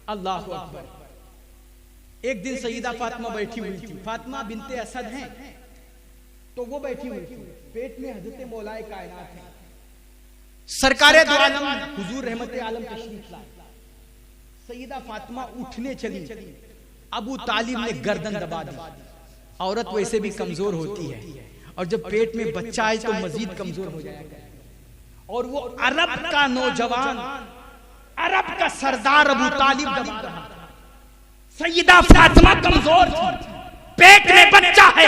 अल्लाह अकबर। एक दिन सईदा फातिमा बैठी हुई थी, फातिमा बिनते असद हैं, तो वो बैठी हुई थी, पेट में हजरत मौलाए कायनात है सरकारे दो आलम हुजूर रहमत आलम तशरीफ लाए। सईदा फातिमा उठने चली, अबू तालिब ने गर्दन दबा दी। औरत वैसे भी कमजोर होती है और जब पेट में बच्चा आए तो मजीद कमजोर हो जाएगा। और वो अरब का नौजवान, अरब का सरदार अबू तालिब दबा रहा था। सैयदा फातिमा कमजोर थी, पेट में बच्चा है,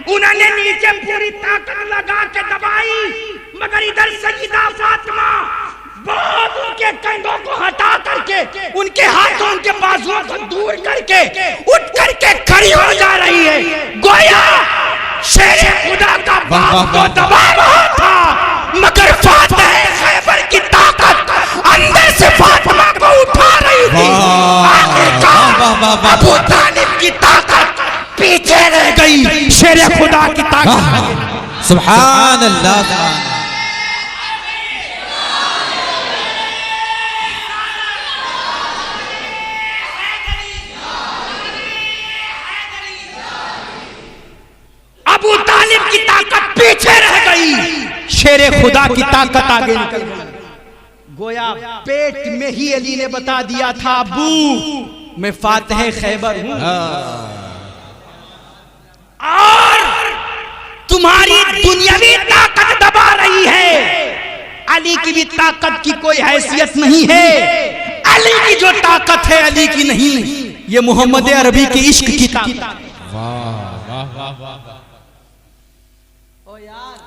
उन्होंने नीचे पूरी ताकत लगा के दबाई, मगर इधर सैयदा फातिमा बहुत उनके कंधों को हटा करके, उनके हाथों उनके बाजुओं को दूर करके उठ करके खड़ी हो जा रही है। गोया शेर खुदा का बाप को दबा रहा था, मगर फातिमा खैबर की ताकत अंदर से फातिमा को उठा रही थी। आखिरकार अबू तालिब की ताकत पीछे रह गई, शेर खुदा की ताकत। सुभान अल्लाह। अबू तालिब की ताकत पीछे रह गई, शेर खुदा की ताकत आगे निकल गई। गोया पेट में ही अली ने बता दिया था, अबू मैं फातिह खैबर हूं और तुम्हारी दुनियावी ताकत दबा रही है। अली की भी ताकत की कोई हैसियत नहीं है, अली की जो ताकत है अली की नहीं, ये मोहम्मद अरबी के इश्क की ताकत। ओ यार,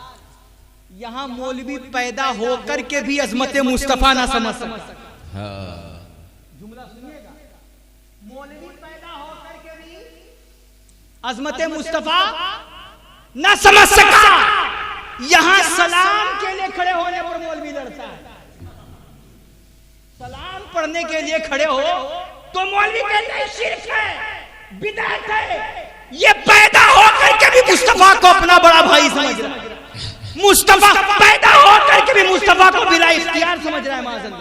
यहाँ मौलवी पैदा होकर के भी अजमत मुस्तफा ना समझ सकता। जुमला सुनिएगा, मौलवी पैदा होकर के भी अजमत मुस्तफा ना समझ सका। यहाँ सलाम के लिए खड़े होने पर मौलवी लड़ता है। सलाम पढ़ने के लिए खड़े हो तो मौलवी कहते हैं शिर्क है, बिदअत है। ये पैदा होकर के भी मुस्तफा को अपना बड़ा भाई समझ रहा है, मुस्तफा पैदा होकर के भी मुस्तफा को बिला इख्तियार समझ रहा है। माज़अल्लाह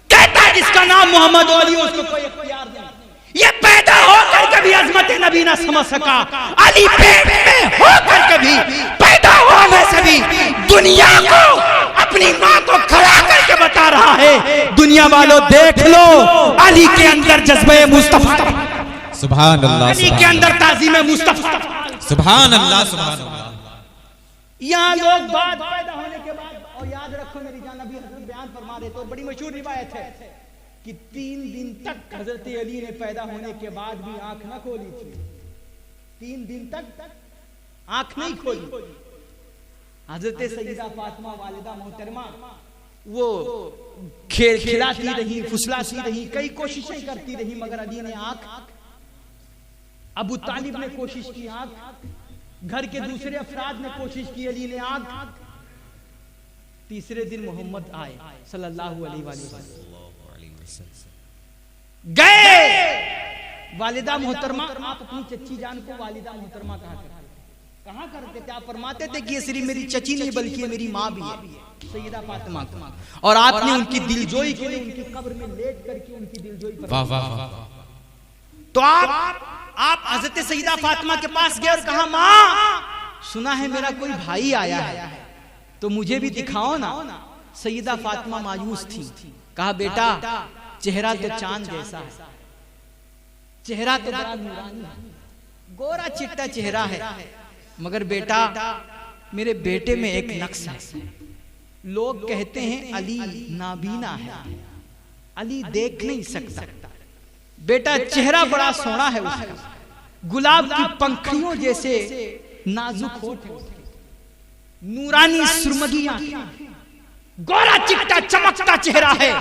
कहता है जिसका नाम मोहम्मद अली उसको कोई इख्तियार नहीं। ये पैदा होकर के भी अजमत नबी ना समझ सका, अली पेट में होकर के भी, पैदा होने से भी दुनिया को, अपनी मां को खड़ा करके बता रहा है, दुनिया वालों देख लो अली के अंदर जज्बे मुस्तफा, सुभान अल्लाह, अली के अंदर ताज़ीम मुस्तफा, सुभान अल्लाह, सुभान अल्लाह। यहाँ लोग बात पैदा होने के बाद, और याद रखो मेरी जान, नबी हजरत बयान फरमा रहे, तो बड़ी मशहूर रिवायत है कि 3 दिन तक हजरत अली ने पैदा होने के बाद भी आंख न खोली थी। 3 दिन तक आंख नहीं खोली। हजरत सैयदा फातिमा वालिदा मोहतरमा वो खिलाती रही, फुसलाती रही, कई कोशिशें करती रही, मगर अली ने आंख, अबू तालिब ने कोशिश की आंख, घर के दूसरे अफराद ने कोशिश की, अली ने आंख। तीसरे दिन मोहम्मद आए सल्लल्लाहु अलैहि वसल्लम, गए। वालिदा मोहतरमा, आप अपनी चच्ची जान को वालिदा मोहतरमा कहा करते थे? आप फरमाते थे कि ये सिर्फ मेरी चची नहीं बल्कि मेरी माँ भी है, सैयदा फातिमा। और आपने उनकी दिलजोई के लिए उनकी कब्र में लेट करके उनकी दिलजोई। वाह वाह वाह। तो आप हजरत सैयदा फातिमा के पास गए और कहा, माँ सुना है मेरा कोई भाई आया है, तो मुझे भी दिखाओ ना। सैयदा फातिमा मायूस थी। कहा, बेटा चेहरा तो चांद जैसा है, चेहरा तो बड़ा नूरानी है, गोरा चिट्टा चेहरा है, मगर बेटा मेरे बेटे में एक नक्स है। लोग कहते हैं अली नाबीना है, अली देख नहीं सकता। बेटा चेहरा बड़ा सोना है उसका, गुलाब की पंखड़ियों जैसे नाजुक होठ है उसके, नूरानी सुरमगी आंखें, गोरा चिट्टा चमकता चेहरा है,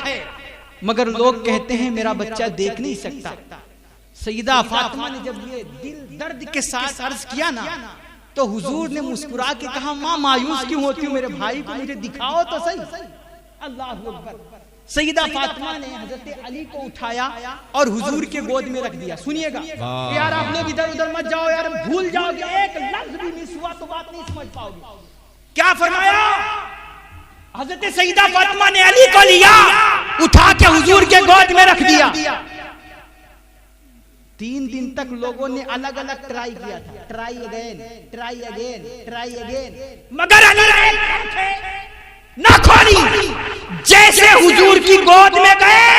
मगर लोग कहते हैं मेरा बच्चा देख नहीं सकता। सैयदा फातिमा ने जब ये दिल दर्द के साथ अर्ज किया ना, तो हुजूर ने मुस्कुरा के कहा, माँ मायूस क्यों होती हो, मेरे भाई को मुझे दिखाओ तो सही। अल्लाह अकबर। सैयदा फातिमा ने हजरत अली को उठाया और हुजूर के गोद में रख दिया। सुनिएगा यार, आप लोग इधर उधर मत जाओ यार, भूल जाओगे, एक लफ्ज भी मिस हुआ तो बात नहीं समझ पाओगे। क्या फरमाया? हजरत सैयदा फातिमा ने अली को लिया, उठा के हुजूर के गोद में रख दिया। 3 दिन तक लोगों ने अलग अलग ट्राई किया था, try again, try again, try again, मगर अली ना खोली। जैसे हुजूर की गोद में गए,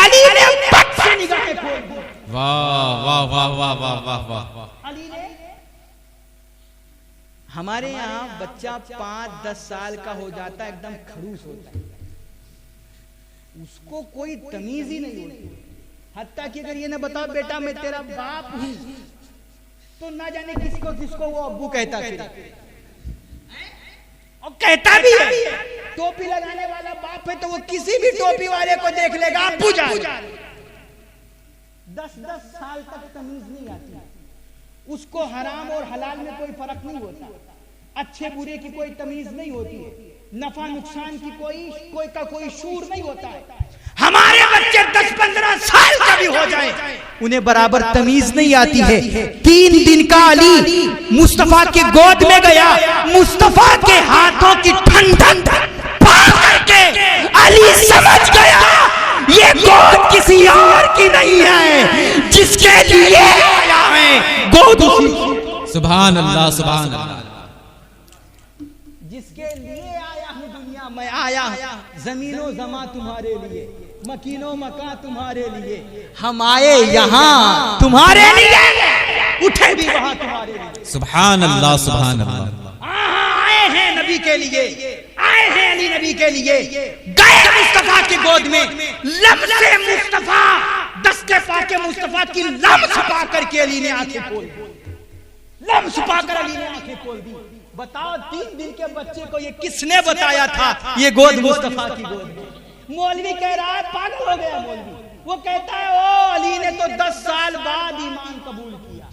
अली ने पट से निगाहें खोल दी। वाह वाह वाह वाह वाह वाह वाह। अली ने, हमारे यहाँ बच्चा 5-10 साल का हो जाता है, एकदम खड़ूस होता है, उसको कोई तमीज ही नहीं होती। हत्ता कि अगर ये ना बताओ बेटा मैं तेरा बाप हूं, तो ना जाने किसको किसको वो अब्बू कहता फिर, और कहता भी है। टोपी लगाने वाला बाप है तो वो किसी भी टोपी वाले को देख लेगा अब्बू जान। 10-10 साल तक तमीज नहीं आती, उसको हराम और हलाल में कोई फर्क नहीं होता, अच्छे बुरे की कोई तमीज नहीं होती है, नफा नुकसान की कोई शूर नहीं होता है। हमारे बच्चे 10-15 साल का भी हो जाए, उन्हें बराबर तमीज नहीं आती है। 3 दिन का अली मुस्तफा के गोद में गया, मुस्तफा के हाथों की ठंडक पा करके अली समझ गया ये गोद किसी और की नहीं है, जिसके लिए आया है गोद उसी। सुभान अल्लाह सुभान अल्लाह। जिसके लिए आया हूँ दुनिया में आया, जमीनो जमा तुम्हारे लिए, मकीनो मका तुम्हारे लिए, हम आए यहाँ तुम्हारे लिए, उठे भी वहाँ तुम्हारे लिए। सुभान अल्लाह सुभान अल्लाह। आए हैं नबी के लिए, आए हैं अली नबी के लिए, गए मुस्तफा की गोद में, लम्से मुस्तफा, दस्ते पाके मुस्तफा की लम्स पा करके अली ने आंखें खोल दी, लम्स पाकर अली ने आंखें खोल दी। बताओ 3 दिन के बच्चे को ये किसने बताया था ये गोद मुस्तफा की गोद में? मौलवी कह रहा है पागल हो गया मौलवी, वो कहता है ओ अली ने तो 10 साल बाद ईमान कबूल किया।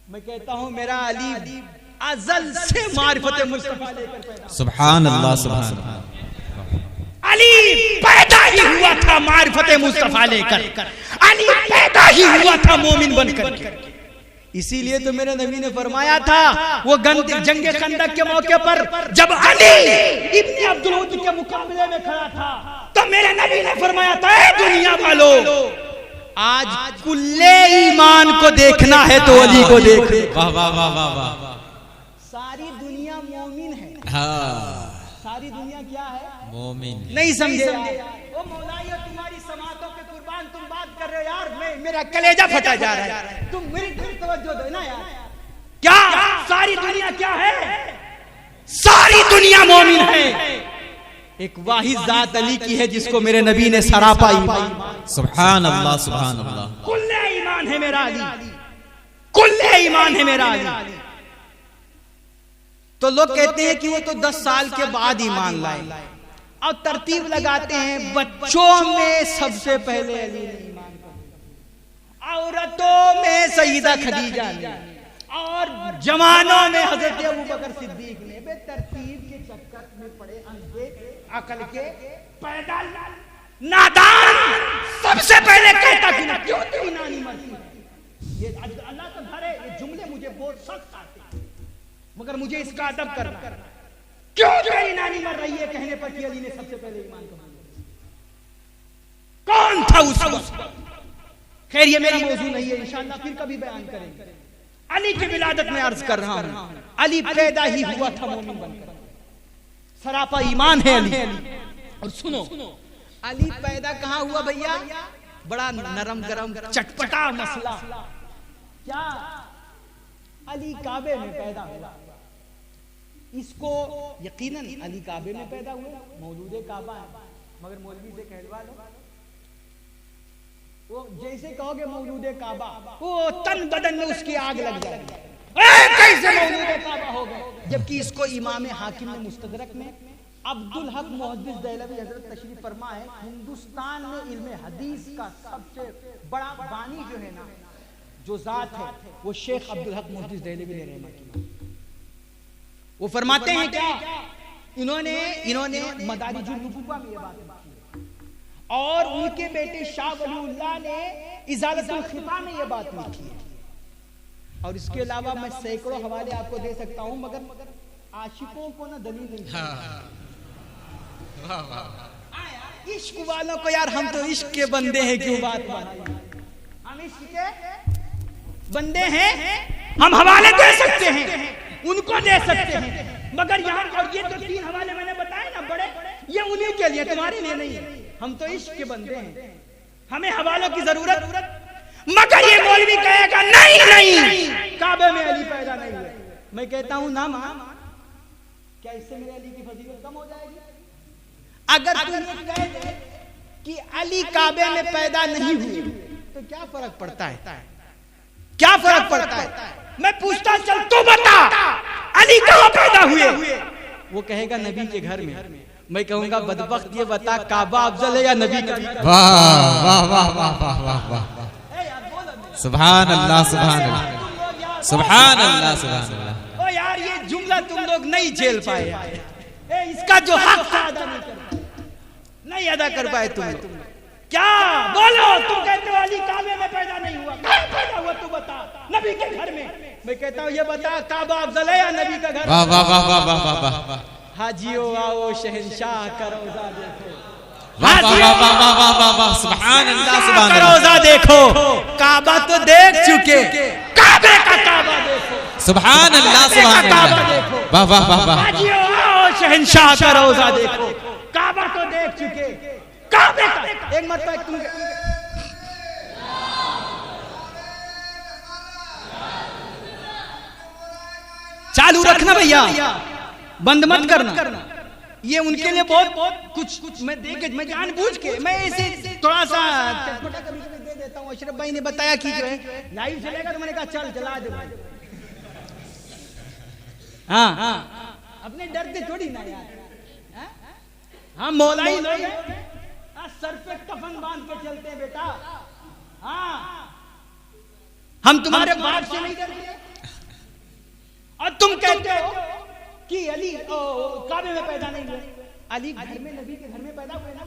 मैं कहता हूं मेरा अली अज़ल से मारिफत मुस्तफा लेकर पैदा, सुभान अल्लाह सुभान अल्लाह। अली पैदा ही हुआ था मारिफत मुस्तफा लेकर, अली पैदा ही हुआ था मोमिन बनकर। इसीलिए तो मेरे नबी ने फरमाया था वो जंगे खंदक के मौके पर जब अली इब्ने अब्दुल उद्द के मुकाबले में खड़ा था, तो मेरे नबी ने फरमाया था ए दुनिया वालों, आज कुल्ले ईमान को देखना है तो अली को देख। वाह वाह वाह वाह वाह। सारी दुनिया मोमिन है, हाँ सारी दुनिया क्या है? मोमिन। नहीं समझे? ओ मौला ये तुम्हारी समातों के कुर्बान तुम बात कर रहे हो यार, मेरा कलेजा फटा जा रहा है, तुम मेरी तवज्जो दो ना यार। क्या सारी दुनिया क्या है? सारी दुनिया मोमिन है, एक वाहिद जात अली की है जिसको मेरे नबी ने सरापा ईमान। सुभान अल्लाह सुभान अल्लाह। कुल्ले ईमान है मेरा अली, कुल्ले ईमान है मेरा अली। तो लोग कहते हैं कि वो तो 10 साल के बाद ईमान लाए, और तरतीब लगाते हैं बच्चों में सबसे पहले अली ने ईमान किया, औरतों में सईदा खदीजा ने, और जवानों में हजरत अबू बकर सिद्दीक ने। बेतरतीब के चक्कर में पड़े अंधे अकल के पैदा नादान सबसे पहले कहता कि ना क्यों तेरी नानी मरती है। ये अल्लाह का घर है, ये जुमले मुझे बहुत सख्त आते हैं, मगर मुझे इसका अदब करना। क्यों तेरी नानी मर रही है कहने पर कि अली ने सबसे पहले ईमान कबूल किया। कौन था उस वक्त? खैर ये मेरा मौजू नहीं है, इंशाअल्लाह फिर कभी बयान करेंगे। अली की विलादत में अर्ज कर रहा हूं, अली पैदा ही हुआ था मोमिन बनकर, सरापा ईमान है अली। और सुनो अली पैदा कहां हुआ भैया? बड़ा नरम गरम चटपटा मसला। क्या? अली काबे में पैदा हुआ। इसको यकीनन अली काबे में पैदा हुए, मौलूदे काबा है, मगर मौलवी से कहलवा लो, वो जैसे कहोगे मौलूदे काबा, वो तन बदन में उसकी आग लग जाएगी। कैसे मौलूदे काबा हो गए? जबकि इसको इमाम हाकिम ने मुस्तदरक में, अब्दुल हक मुहद्दिस देहलवी हजरत तशरीफ फरमा है, हिंदुस्तान में इल्म हदीस का सबसे बड़ा बानी जो है ना, जो जात है, वो शेख अब्दुल हक मुहद्दिस देहलवी ने रहमा की। वो फरमाते हैं क्या? इन्होंने मदारिजुन नुबुव्वा में ये बात लिखी है, और उनके बेटे शाह वलीउल्लाह ने इजालतुल खिफा में ये बात लिखी है। और इसके अलावा मैं सैकड़ों हवाले आपको दे सकता हूं, मगर आशिकों को ना दलील नहीं। इश्क वालों को यार, हम तो इश्क के बंदे हैं, क्यों बात बनाई? हम इश्क के बंदे हैं, हम हवाले दे सकते हैं, उनको दे सकते हैं, मगर यहाँ और ये तो 3 हवाले मैंने बताए ना बड़े, ये उन्हीं के लिए, तुम्हारे लिए नहीं है। हम तो इश्क के बंदे हैं, हमें हवालों की जरूरत मगर ये मौलवी कहेगा नहीं नहीं, काबे में अली पैदा नहीं हुए। मैं कहता हूं ना मां, क्या इससे मेरे अली की फजीलत कम हो जाएगी? अगर तुम ये कह दे कि अली काबे में पैदा नहीं हुए तो क्या फर्क पड़ता है? क्या फर्क पड़ता है? मैं पूछता चल तू बता अली कहां पैदा हुए? वो कहेगा नबी के घर में। मैं कहूंगा बदबख्त ये बता काबा अफजल है या नबी? वाह वाह वाह वाह वाह वाह वाह, सुभान अल्लाह सुभान अल्लाह सुभान अल्लाह सुभान अल्लाह। ओ यार ये जुमला तुम लोग नहीं झेल पाए यार, इसका जो हक था अदा नहीं अदा कर पाए तुम लोग। क्या बोलो? तुम कहते हो अली काबे में पैदा नहीं हुआ, कहां पैदा हुआ तू बता? नबी के घर में। मैं कहता हूं ये बता काबा अफजल है या नबी का घर? वाह वाह वाह वाह वाह वाह वाह, हाजियो आओ शहंशाह का रोजा देखो, वाह वाह वाह वाह वाह वाह वाह, सुभान अल्लाह सुभान का अल्लाह, रोजा देखो। काबा तो देख चुके, काबे का काबा देखो, सुभान अल्लाह सुभान अल्लाह, वाह वाह वाह वाह, हाजियो आओ शहंशाह का रोजा देखो। काबा तो देख चुके, काबे का एक मरतबा तुम चालू रखना भैया, बंद मत करना। ये उनके लिए बहुत कुछ मैं दे के, मैं जानबूझ के, मैं ऐसे थोड़ा सा चटपटा कभी दे देता हूँ। अशरफ भाई ने बताया कि जो है लाइव चलेगा तो मैंने कहा चल चला दे भाई। हाँ अपने डर से थोड़ी ना यार, हाँ मौलाई लोग सर पे कफन बांध के चलते हैं बेटा। हाँ हम तुम्हारे बाप से नहीं डरते और तुम कहते हो कि अली काबे में पैदा नहीं हुए। अली घर में, नबी के घर में पैदा हुए ना।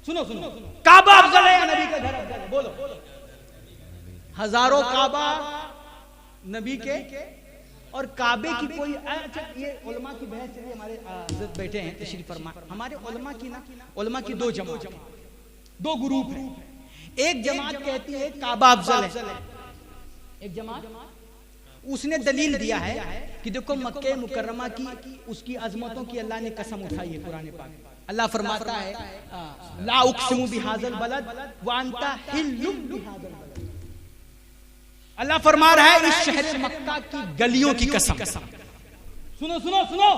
सुनो सुनो, काबा अफजल है या नबी का घर अफजल है? बोलो। हजारों काबा नबी के और काबे की कोई, अच्छा ये उलमा की बहस चली, हमारे हज़रत बैठे हैं तशरीफ फरमा। हमारे उलमा की ना, उलमा की दो जमात, दो ग्रुप है। एक जमात कहती है काबा अफजल है, एक जमात उसने दलील दिया है कि देखो मक्के मुकर्रमा की उसकी अजमतों की अल्लाह ने कसम उठाई है कुरान पाक। अल्लाह फरमाता है ला उक़सिमु बिहाज़ल बलद व अंता हिल्लुम बिहाज़ल बलद। अल्लाह फरमा रहा है इस शहर मक्का की गलियों की कसम। सुनो सुनो सुनो,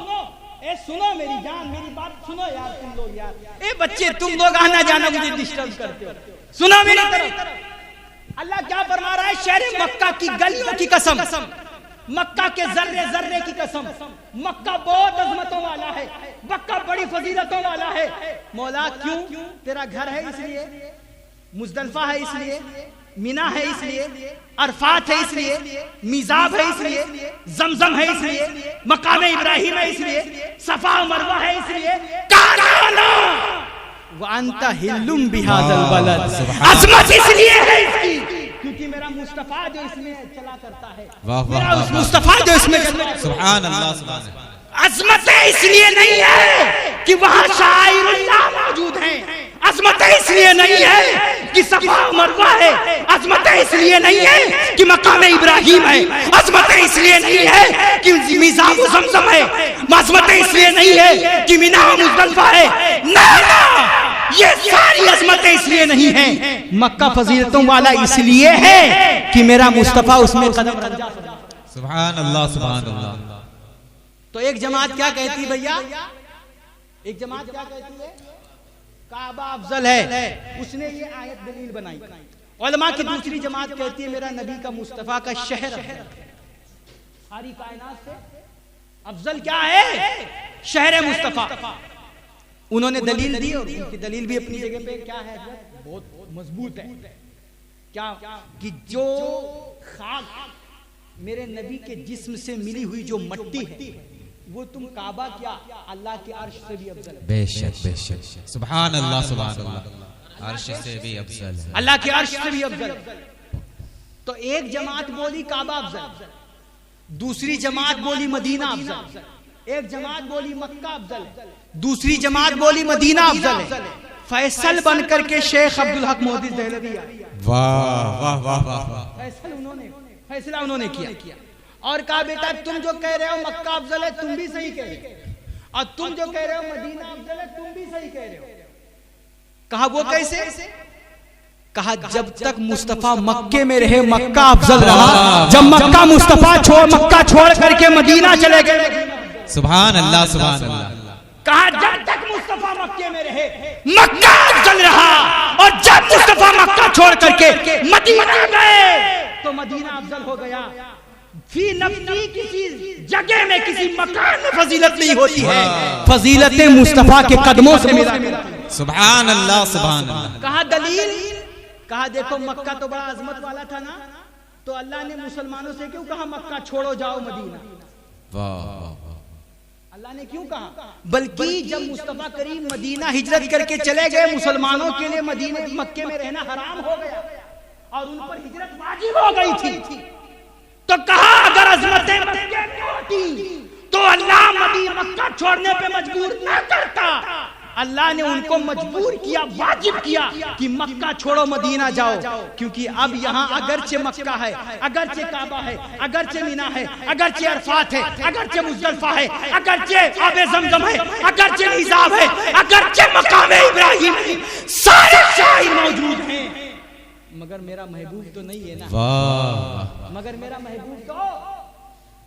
ए सुनो मेरी जान, मेरी बात सुनो यार तुम लोग यार। ए बच्चे तुम लोग आना जाना मुझे डिस्टर्ब करते हो, सुनो मेरी तरफ। अल्लाह क्या फरमा रहा है? शहर मक्का की गलियों की कसम, मक्का के जर्रे जर्रे की कसम। मक्का बहुत अजमतों वाला है, मक्का बड़ी फजीलतों वाला है। मौला क्यों? तेरा घर है इसलिए, मुजदलफा है इसलिए, मिना है इसलिए, अरफात है इसलिए, मिजाब है इसलिए, जमजम है इसलिए, मकाम इब्राहिम है इसलिए, सफा मरवा है इसलिए, वांता हिल्लुम बिहाज़ल बलद, अज़मत इसलिए है इसकी क्योंकि मेरा मुस्तफा जो इसमें चला करता है, मेरा उस मुस्तफा जो इसमें, सुभान अल्लाह सुभान अल्लाह। अज़मत इसलिए नहीं है कि वहां शाइरुल्लाह मौजूद हैं, अज़मत इसलिए नहीं है कि सफा मरवा है, अज़मत इसलिए नहीं है कि मकाम इब्राहिम है, अज़मत इसलिए नहीं है कि मिज़ाब ज़मज़म है, अज़मत इसलिए नहीं है कि मिना मुज़दलिफा है। ना, ये सारी अज़मतें इसलिए नहीं है, मक्का फजीलतों वाला इसलिए है कि मेरा मुस्तफा उसमें कदम रख जा। सुभान अल्लाह सुभान अल्लाह। तो एक जमात क्या कहती है भैया? एक जमात क्या कहती है? काबा अफजल है, उसने ये आयत दलील बनाई। उलमा की दूसरी जमात कहती है मेरा नबी का मुस्तफा का शहर है, सारी कायनात से अफजल क्या है? शहर मुस्तफा। उन्होंने दलील दी और उनकी दलील भी अपनी जगह पे क्या है, बहुत मजबूत है। क्या कि जो खाक मेरे नबी के जिस्म से मिली हुई जो मट्टी है वो तुम काबा क्या अल्लाह के अर्श से भी अफजल है। बेशक बेशक, सुभान अल्लाह सुभान अल्लाह, अर्श से भी अफजल है, अल्लाह के अर्श से भी अफजल। तो एक जमात बोली काबा अफजल, दूसरी जमात बोली मदीना अफजल, एक जमात बोली मक्का अफजल, दूसरी जमात बोली मदीना अफजल है। फैसल बन करके शेख अब्दुल हक मोहद्दिस देहलवी आए। वाह वाह वाह वाह, फैसला उन्होंने किया और कहा बेटा तुम जो कह रहे हो मक्का अफजल है तुम भी सही कह रहे हो, और तुम जो कह रहे हो मदीना अफजल है तुम भी सही कह रहे हो। कहा वो कैसे? कहा जब तक मुस्तफा मक्के में रहे मक्का अफजल रहा, जब मक्का मुस्तफा मक्का छोड़ करके मदीना चले गए। सुभान अल्लाह सुभान अल्लाह। कहा जब तक मुस्तफा मक्के में रहे मक्का अफजल रहा, और जब मुस्तफा मक्का छोड़ करके मदीना गए तो मदीना अफजल हो गया। फी नफ्सी किसी जगह में किसी मकान में फजीलत नहीं होती है, फजीलतें मुस्तफा के कदमों से मिला। सुभान अल्लाह सुभान अल्लाह। कहा दलील, कहा देखो मक्का तो बड़ा अजमत वाला था ना, तो अल्लाह ने मुसलमानों से क्यों कहा मक्का छोड़ो जाओ मदीना? वाह, अल्लाह ने क्यों कहा? बल्कि जब मुस्तफा करीम मदीना हिजरत करके चले गए, मुसलमानों के लिए मदीना मक्के में रहना हराम हो गया और उन पर हिजरत वाजिब हो गई थी। तो कहा अगर अजमतें मक्के में होती तो अल्लाह मक्का छोड़ने पे मजबूर न करता। अल्लाह ने उनको मजबूर किया, वाजिब किया कि मक्का छोड़ो मदीना जाओ, क्योंकि अब यहाँ अगरचे मक्का है, अगरचे काबा है, अगरचे मीना है, अगरचे अरफात है, अगरचे मुज़दलिफा है, अगरचे आबे ज़मज़म है, अगरचे निज़ाब है, अगरचे मकाम इब्राहिम है, सारे शाही मौजूद हैं, मगर मेरा महबूब तो नहीं है ना। वाह, मगर मेरा महबूब तो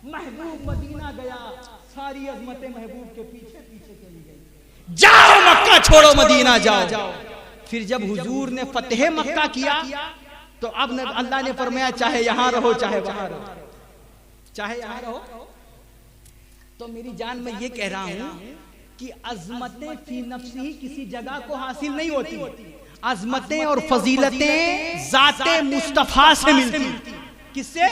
महबूब मदीना गया, सारी अजमतें महबूब के पीछे पीछे चली गई। जाओ मक्का छोड़ो मदीना जाओ। फिर जब हुजूर ने फतेह मक्का किया तो अब अल्लाह ने फरमाया चाहे यहां रहो चाहे वहां रहो, चाहे यहां रहो। तो मेरी जान मैं ये कह रहा हूं कि अजमतें फी नफ्सी ही किसी जगह को हासिल नहीं होती, अजमतें और फजीलतें ज़ाते मुस्तफा से मिलती। किससे?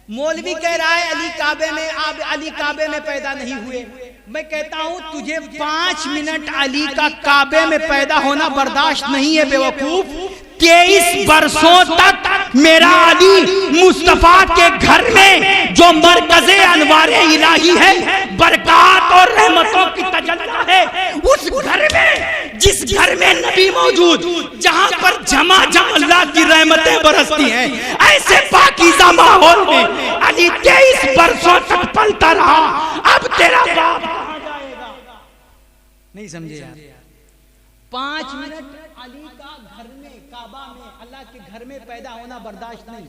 मौलवी कह रहा है अली काबे में, आप अली काबे में पैदा नहीं हुए। मैं कहता हूं तुझे 5 मिनट अली का काबे में पैदा होना बर्दाश्त नहीं है बेवकूफ। 23 बरसों तक मेरा अली मुस्तफा के घर में जो मरकज़े अनवारे इलाही है, बरकत और रहमतों की तजल्ला है, उस घर में, जिस घर में नबी मौजूद, जहां पर झमाझम अल्लाह की रहमतें बरसती हैं, ऐसे पाकीज़ा माहौल में अली 23 बरसों तक पलता रहा। अब तेरा बाप कहां जाएगा? नहीं समझे यार? 5 मिनट अली का घर में, काबा में, अल्लाह के घर में पैदा होना बर्दाश्त नहीं,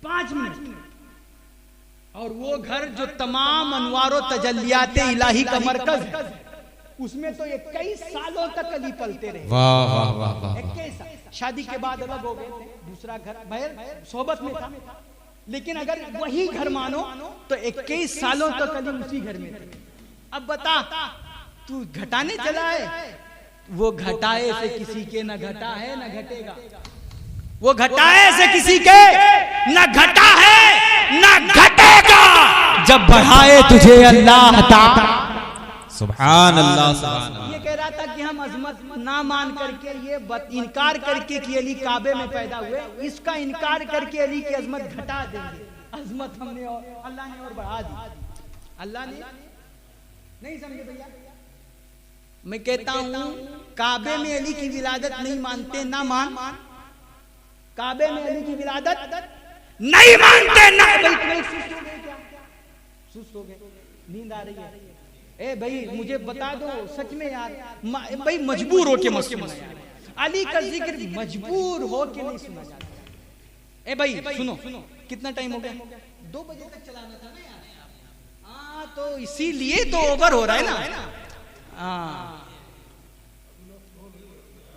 5 मिनट। और वो घर जो तमाम अनवारो तजल्लियाते इलाही का मरकज है, उसमें तो 21 सालों तक अली पलते रहे। वाह वाह वाह वाह। 21 शादी के बाद अलग हो गए, दूसरा घर बाहर सोहबत में था, लेकिन अगर वही घर मानो तो 21 सालों तक अली उसी घर में थे। अब बता तू घटाने चला है, वो घटाए से किसी के न घटा है न घटेगा, वो घटाए से किसी के न घटा है न घटेगा, जब बढ़ाए तुझे अल्लाह ताला। सुभान अल्लाह सुभान अल्लाह। ये कह रहा था कि हम अजमत ना मान करके, ये इनकार करके कि अली काबे में पैदा हुए, इसका इनकार करके अली की अजमत घटा देंगे। अजमत हमने और अल्लाह ने और बढ़ा दी, अल्लाह ने नहीं समझे भैया? मैं कहता हूं काबे में अली की विलादत नहीं मानते, ना मान, काबे में अली की विलादत नहीं मानते ना। सुस्त हो गए, नींद आ रही है? ए भाई मुझे बता दो सच में यार, भाई मजबूर हो के मत सुनो यार, अली का जिक्र मजबूर हो के नहीं सुना जाता। ए भाई सुनो, कितना टाइम हो गया? 2 बजे तक चलाना था ना यार। हाँ तो इसीलिए तो ओवर हो रहा है ना। हाँ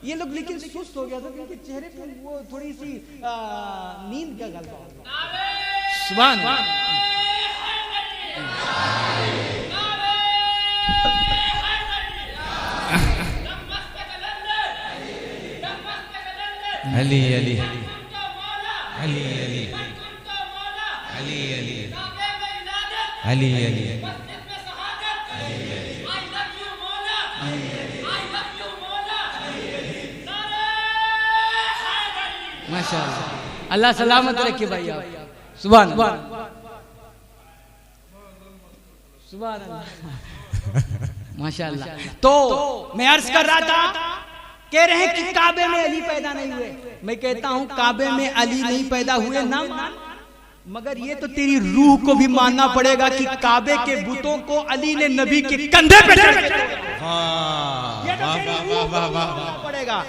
ये लोग लेकिन सुस्त हो गया था, क्योंकि चेहरे पे वो थोड़ी सी नींद का गलबा। सुभान अली अली अली अली अली अली अली अली। माशाअल्लाह, अल्लाह सलामत रखे भाई आप। सुभान सुभान अल्लाह, माशाअल्लाह। तो मैं अर्ज कर रहा था, कह रहे हैं कि काबे में अली पैदा नहीं हुए। मैं कहता हूं काबे में अली नहीं पैदा हुए ना मान, मगर ये तो तेरी रूह को भी मानना पड़ेगा कि काबे के बुतों को अली ने नबी के कंधे पे पड़ेगा।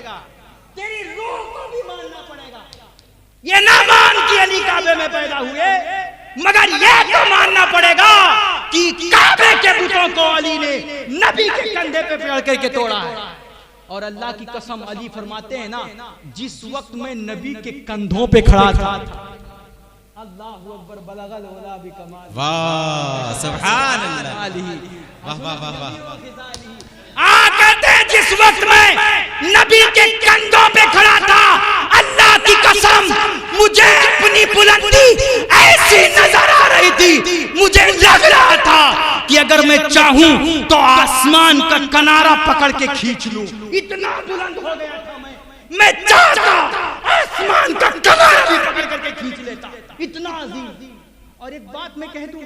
तेरी रूह को भी मानना पड़ेगा। ये ना मान कि अली काबे में पैदा हुए, मगर ये तो मानना पड़ेगा कि काबे के बुतों को अली ने नबी के कंधे पे पकड़ करके तोड़ा है। और अल्लाह की कसम, अली फरमाते हैं ना, जिस वक्त मैं नबी के कंधों पे खड़ा था, अल्लाहु अकबर, बलगल उला बिकमाल, वाह सुभान अल्लाह, वाह वाह वाह वाह। कहते हैं जिस वक्त मैं नबी के कंधों पे खड़ा था, अल्लाह की कसम मुझे अपनी बुलंदी ऐसी नजर आ रही थी, मुझे लग रहा था कि अगर मैं चाहूं तो आसमान का किनारा पकड़ के खींच लूं, इतना बुलंद हो गया था मैं चाहता आसमान का किनारा भी पकड़ करके खींच लेता, इतना अजीम। और एक बात मैं कह दूं,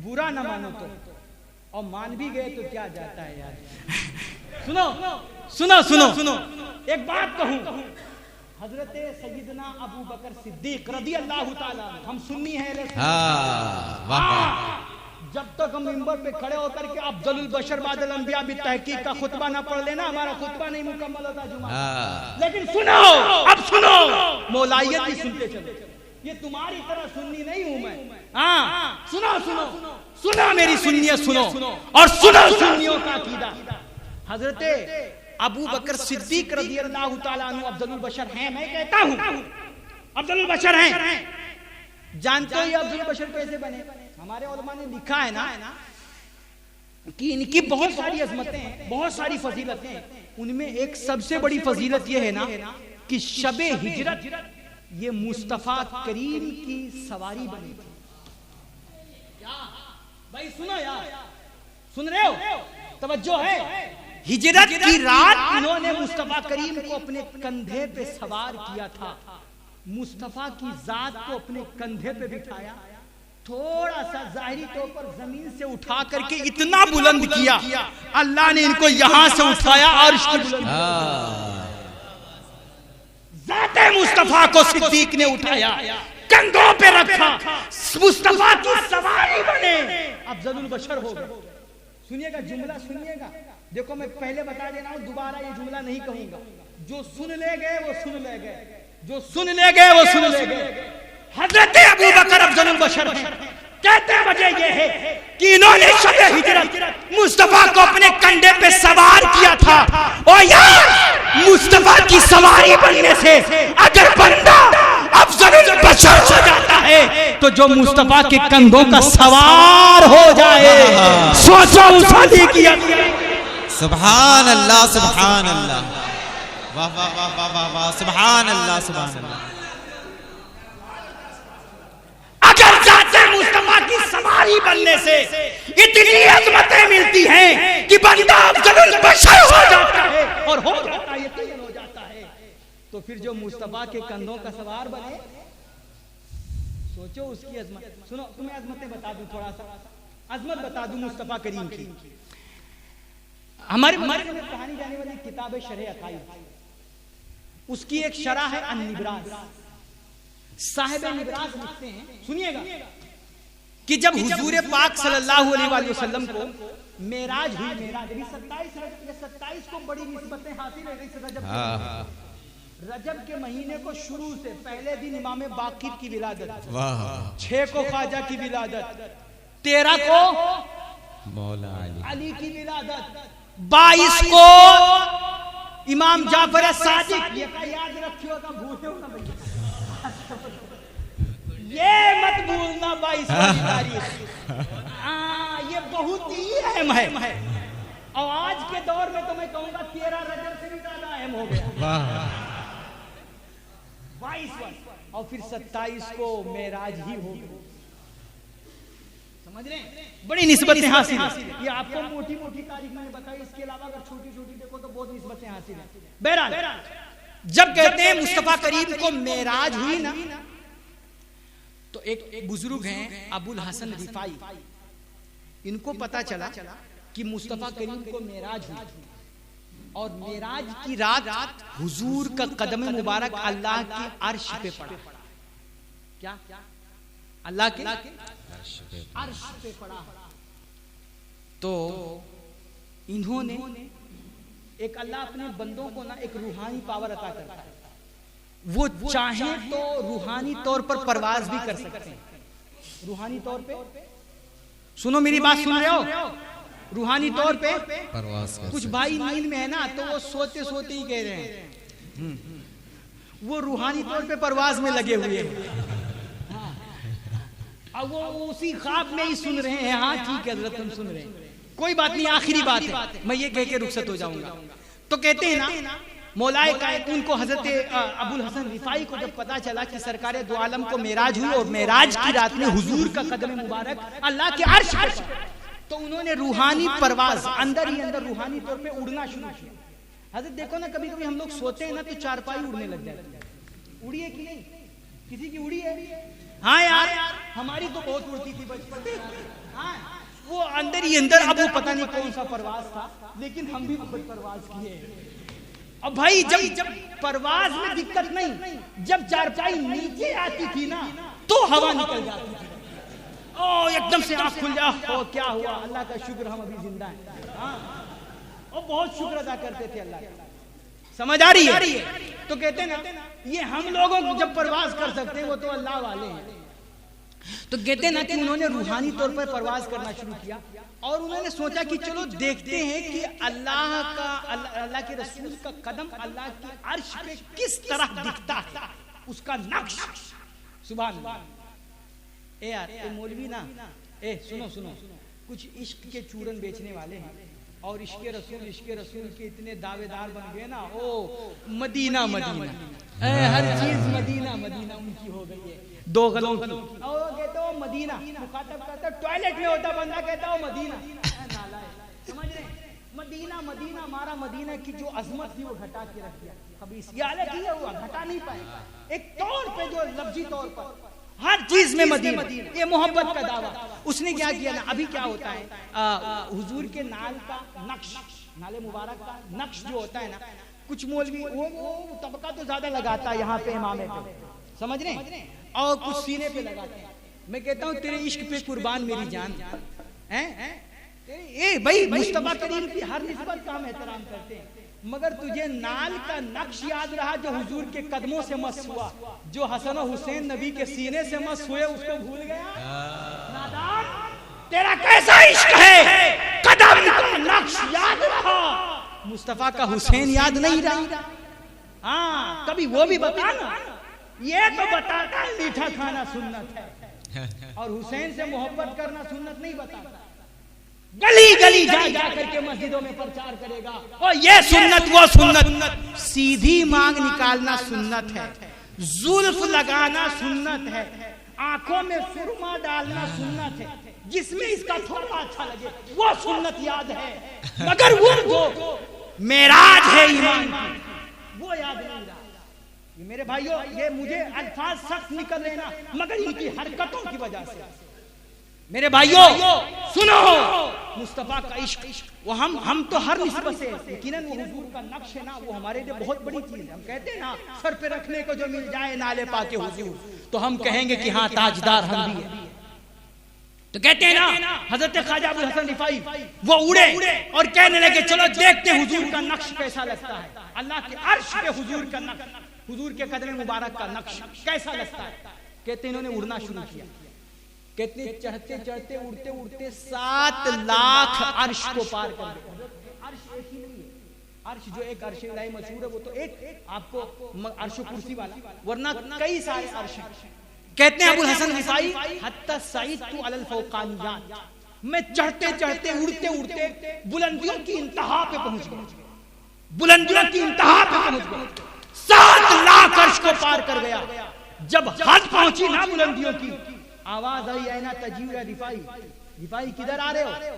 बुरा ना मानो तो, और मान भी गए तो क्या जाता है यार। सुनो सुनो सुनो सुनो, एक बात कहूं, हजरत सैयदना अबू बकर सिद्दीक रज़ी अल्लाह ताला, हम सुन्नी हैं, जब तक हम मिंबर पे खड़े होकर के अफजलुल बशर बादल अंबिया भी तहकीक का खुतबा ना पढ़ लेना, हमारा खुतबा नहीं मुकम्मल होता जुमा। लेकिन सुनो, अब सुनो, मौलाइयत भी सुनते चलो, ये तुम्हारी तरह सुन्नी नहीं हूं मैं। हाँ सुनो सुनो सुनो, मेरी सुन्नियत सुनो, और सुनो सुन्नियों का अकीदा। हजरत अबू बकर सिद्दीक रज़ी अल्लाह ताला अन्हु अफजलुल बशर हैं, मैं कहता हूं अफजलुल बशर हैं। जानते हो ये अफजलुल बशर कैसे बने? हमारे उलमा ने लिखा है ना कि इनकी बहुत सारी अजमतें हैं, बहुत सारी फजीलतें हैं, उनमें एक सबसे बड़ी फजीलत ये है ना कि शबे हिजरत ये मुस्तफा करीम की सवारी बनी थी। क्या भाई सुनो यार, सुन रहे हो? तवज्जो है। हिजरत की रात इन्होंने मुस्तफा करीम को अपने कंधे पे सवार किया था, मुस्तफा की जात को अपने कंधे पे बिठाया, थोड़ा सा जाहिरी तौर पर जमीन से उठा करके इतना बुलंद किया, अल्लाह ने इनको यहां से उठाया अर्श की बुलंदी, ज़ाते मुस्तफा को सिद्दीक ने उठाया, कंधों पे रखा, मुस्तफा की सवारी बने, अफजलुल बशर हो गए। सुनिएगा जुमला, सुनिएगा, देखो मैं पहले बता दे रहा हूं, दोबारा ये जुमला नहीं कहूंगा। जो सुन ले गए वो सुन ले गए, जो सुन ले गए वो सुन ले गए। हजरत अबू बकर अफजलुल बशर हैं। कहते वजह ये है कि इन्होंने शबे हिजरत मुस्तफा को अपने कंधे पे सवार किया था। और यार मुस्तफा की सवारी बनने से अगर बंदा अफजलुल बशर हो जाता है तो जो मुस्तफा के कंधों का सवार हो जाए, सोचो उस की। सुभान अल्लाह, सुभान अल्लाह, वाह वाह वाह वाह वाह वाह, सुभान अल्लाह, सुभान अल्लाह। अगर जाते मुस्तफा की सवारी बनने से इतनी अज़मतें मिलती हैं कि बंदा अफजलुल बशर हो जाता है, और हो जाता है, यकीन हो जाता है, तो फिर जो मुस्तफा के कंधों का सवार बने, सोचो उसकी अजमत। सुनो तुम्हें अजमतें बता दूं, थोड़ा सा अजमत बता दूं मुस्तफा करीम की। हमारे में कहानी जाने वाली किताब शरह अकाईद, उसकी एक शरह है अन-निब्रास। साहिब निब्रास लिखते हैं, सुनिएगा, कि जब हुजूर पाक सल्लल्लाहु अलैहि वसल्लम को मेराज हुई, मेराज 27 को बड़ी निस्बतें हासिल है। रजब के महीने को शुरू से पहले दिन इमाम बाकिर की विलादत, 6 को ख्वाजा की विलादत, 13 को मौला अली की विलादत, 22 को इमाम जाफर सादिक। याद रखिएगा, भूलिएगा भैया, ये मत भूलना 22 की तारीख। ये बहुत ही अहम है, और आज के दौर में तो मैं कहूंगा 13 रजब से भी ज्यादा अहम हो गया। 22 और फिर 27 को मेराज ही हो गया। समझ रहे हैं? बड़ी निस्बतें हासिल है। ये आपको मोटी मोटी तारीख मैंने बताई, इसके अलावा अगर छोटी छोटी देखो तो बहुत निस्बतें हासिल है। बहरहाल जब कहते हैं मुस्तफा करीम को मेराज हुई ना, तो एक बुजुर्ग हैं अबुल हसन रिफाई, इनको पता चला कि मुस्तफा करीम को मेराज हुई, और मेराज की रात हुजूर का कदम मुबारक अल्लाह की अर्श पे पड़ा। क्या? अल्लाह के अर्श पे पड़ा। तो इन्होंने एक, अल्लाह अपने बंदों को ना एक रूहानी पावर अता करता है, वो चाहे तो रूहानी तौर पर परवाज भी कर सकते हैं। रूहानी तौर पे, सुनो मेरी बात सुन रहे हो, रूहानी तौर पे परवाज कर कुछ भाई नींद में है ना, तो वो सोते सोते ही कह रहे हैं, वो रूहानी तौर पे परवाज में लगे हुए हैं। अब वो उसी ख्वाब में ही सुन रहे हैं। हाँ ठीक है हजरत, हम सुन रहे हैं, कोई बात नहीं, आखिरी बात है, मैं ये कह के रुखसत हो जाऊंगा। तो कहते हैं ना मौलाए कायनात, उनको हजरत अबुल हसन रिफाई को जब पता चला कि सरकार दो आलम को मेराज हुई और मेराज की रात में हुजूर का कदम मुबारक अल्लाह के अर्श पर, तो उन्होंने रूहानी परवाज अंदर ही अंदर रूहानी तौर पे उड़ना शुरू किया। हजरत देखो ना, कभी कभी हम लोग सोते हैं ना तो चारपाई उड़ने लग जाती है। उड़ी है कि नहीं? किसी की उड़ी है? हाँ यार, हमारी तो बहुत उड़ती थी बचपन में। हाँ, वो अंदर ही अंदर, अब वो पता नहीं कौन सा परवाज था, लेकिन हम भी बहुत परवाज किए। अब भाई जब परवाज में दिक्कत नहीं, जब चारपाई नीचे आती थी ना तो हवा निकल जाती थी। ओ एकदम से आंख खुल जा, ओ क्या हुआ, अल्लाह का शुक्र हम अभी जिंदा हैं। हाँ, और बहुत शुक्र अदा करते थे अल्लाह का। समझ आ रही है? तो कहते ना ये हम लोगों को जब परवाज कर सकते हैं वो तो अल्लाह वाले हैं। तो कहते ना कि उन्होंने रूहानी तौर पर परवाज करना शुरू किया और उन्होंने सोचा कि चलो देखते हैं कि अल्लाह के रसूल का कदम अल्लाह के अर्श पे किस तरह दिखता है, उसका नक्श। सुभान अल्लाह। ए यार, ए मौलवी ना, ए सुनो सुनो, कुछ इश्क के चूरन बेचने वाले हैं और इश्क रसूल के इतने दावेदार बन गए ना, ओ मदीना मदीना, हर चीज मदीना मदीना उनकी हो गई है, दो गलों की। और कहते हो मदीना, मुखातब करता टॉयलेट में होता बंदा, कहता हो मदीना। समझ रहे? मदीना मदीना, हमारा मदीना की जो अजमत थी वो घटा के रख दिया। खबीस ये हालत ही है, वो घटा नहीं पाएगा। एक तौर पे जो लफ्जी तौर पर हर चीज में मदीना, ये मोहब्बत का दावा। उसने क्या किया ना, अभी क्या होता है, हुजूर के नाल का नक्श, नाले मुबारक का नक्श जो होता है ना, कुछ मौलवी वो तबका तो ज्यादा लगाता है यहाँ पे इमामे पे, समझ रहे, और कुछ सीने पे लगाते हैं। मैं कहता हूँ तेरे इश्क पे कुर्बान मेरी जान है। ए भाई, मुस्तफा करीम की हर निस्बत का हम एहतराम करते हैं, मगर तुझे नाल का नक्श याद रहा जो हुजूर के कदमों से मस हुआ, जो हसन और हुसैन नबी के सीने से मस हुए उसको भूल गया? नादान, तेरा कैसा इश्क है, कदम का नक्श याद रहा, मुस्तफा का हुसैन याद नहीं रहा। हाँ, कभी वो भी बता ना, ये तो बताता है मीठा खाना सुन्नत है और हुसैन से मोहब्बत करना सुन्नत नहीं बताता। गली गली जा जा करके मस्जिदों में प्रचार करेगा और ये सुन्नत वो सुन्नत, सीधी मांग निकालना सुन्नत है, जुल्फ लगाना सुन्नत है, आंखों में सुरमा डालना सुन्नत है, जिसमें इसका थोड़ा अच्छा लगे वो सुन्नत याद है, मगर वो जो मेराज है ईमान की वो याद नहीं रहा। मेरे भाइयों, ये मुझे अल्फाज सख्त निकल रहे ना, मगर इनकी हरकतों की वजह से। मेरे भाइयों सुनो, मुस्तफा का इश्क वो हम तो हर निस्बत से, यकीनन वो हुजूर का नक्श है ना, वो हमारे लिए बहुत बड़ी चीज है। हम कहते हैं ना, सर पे रखने को जो मिल जाए नाले पाके हुजूर, तो हम कहेंगे कि हाँ ताजदार हम भी है। तो कहते हैं ना, हजरत ख्वाजा अबुल हसन रिफाई वो उड़े और कहने लगे चलो देखते हैं हुजूर का नक्श कैसा लगता है, अल्लाह के अर्श पे हुजूर का नक्श, हुजूर के कदम मुबारक का नक्श कैसा लगता है। कहते इन्होंने उड़ना शुरू किया, कहते चढ़ते चढ़ते उड़ते उड़ते 7 लाख अर्श को पार कर गए। अर्श एक ही नहीं है, अर्श जो एक अर्श इलाही मशहूर है वो तो एक आपको अर्श कुर्सी वाला, वरना कई सारे अर्श हैं। कहते हैं अबुल हसन रिफाई, हत्ता सईदतु अलल फौकानियात, मैं चढ़ते चढ़ते उड़ते उड़ते बुलंदियों की इंतहा पे पहुंच गया, बुलंदियों की इंतहा पे पहुंच गया, 7 लाख अर्श को पार कर गया। जब हद पहुंची ना बुलंदियों की, आवाज आई, ऐना तजीब रिफाई, रिफाई किधर आ रहे हो?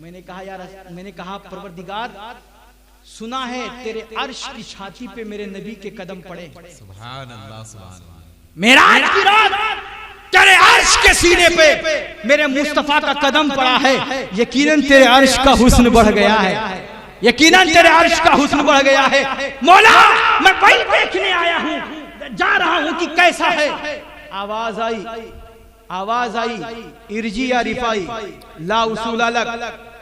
मैंने कहा यार, मैंने कहा परवरदिगार, सुना है तेरे अर्श की छाती पे मेरे नबी के कदम पड़े। सुभान अल्लाह, सुभान अल्लाह। मेराज की रात तेरे अर्श के सीने पे मेरे मुस्तफा का कदम पड़ा है, यकीनन तेरे अर्श का हुस्न बढ़ गया है, यकीनन तेरे अर्श का हुस्न बढ़ गया है। मौला मैं वही देखने आया हूँ, जा रहा हूँ कि कैसा है। आवाज आई, आवाज आई, इरजी या रिफाई ला उसूल अलग,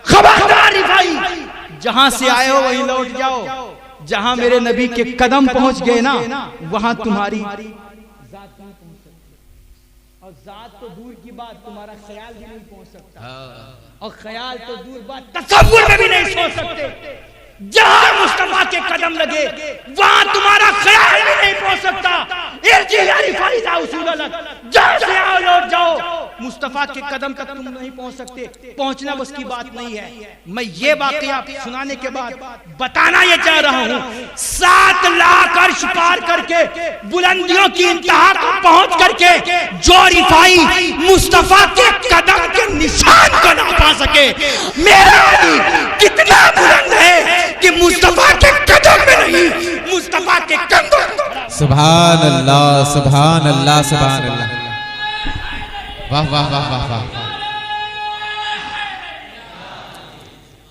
खबरदार रिफाई, जहां से आए हो वहीं लौट जाओ, जहां मेरे नबी के कदम पहुंच गए ना, वहां तुम्हारी जात नहीं पहुंच सकती, और जात तो दूर की बात, तुम्हारा ख्याल भी नहीं पहुंच सकता, और ख्याल तो दूर बात, तसव्वुर में भी नहीं सोच सकते। जहां मुस्तफा के कदम लगे वहां तुम्हारा ख्याल भी नहीं पहुंच सकता। जहां से आओ लौट जाओ, मुस्तफा के कदम तक तुम नहीं पहुंच सकते, पहुंचना बस की बात नहीं है। मैं ये वाकया सुनाने के बाद बताना ये चाह रहा हूं, 7 लाख अर्श पार करके बुलंदियों की इंतहा को पहुंच करके जो रिफाई मुस्तफा के कदम के निशान को ना पा सके, मेरा अली कितना बुलंद है कि मुस्तफा के कदम में नहीं, मुस्तफा के कंधों में। सुभान अल्लाह, सुभान अल्लाह, सुभान अल्लाह। वाह वाह वाह वाह वाह।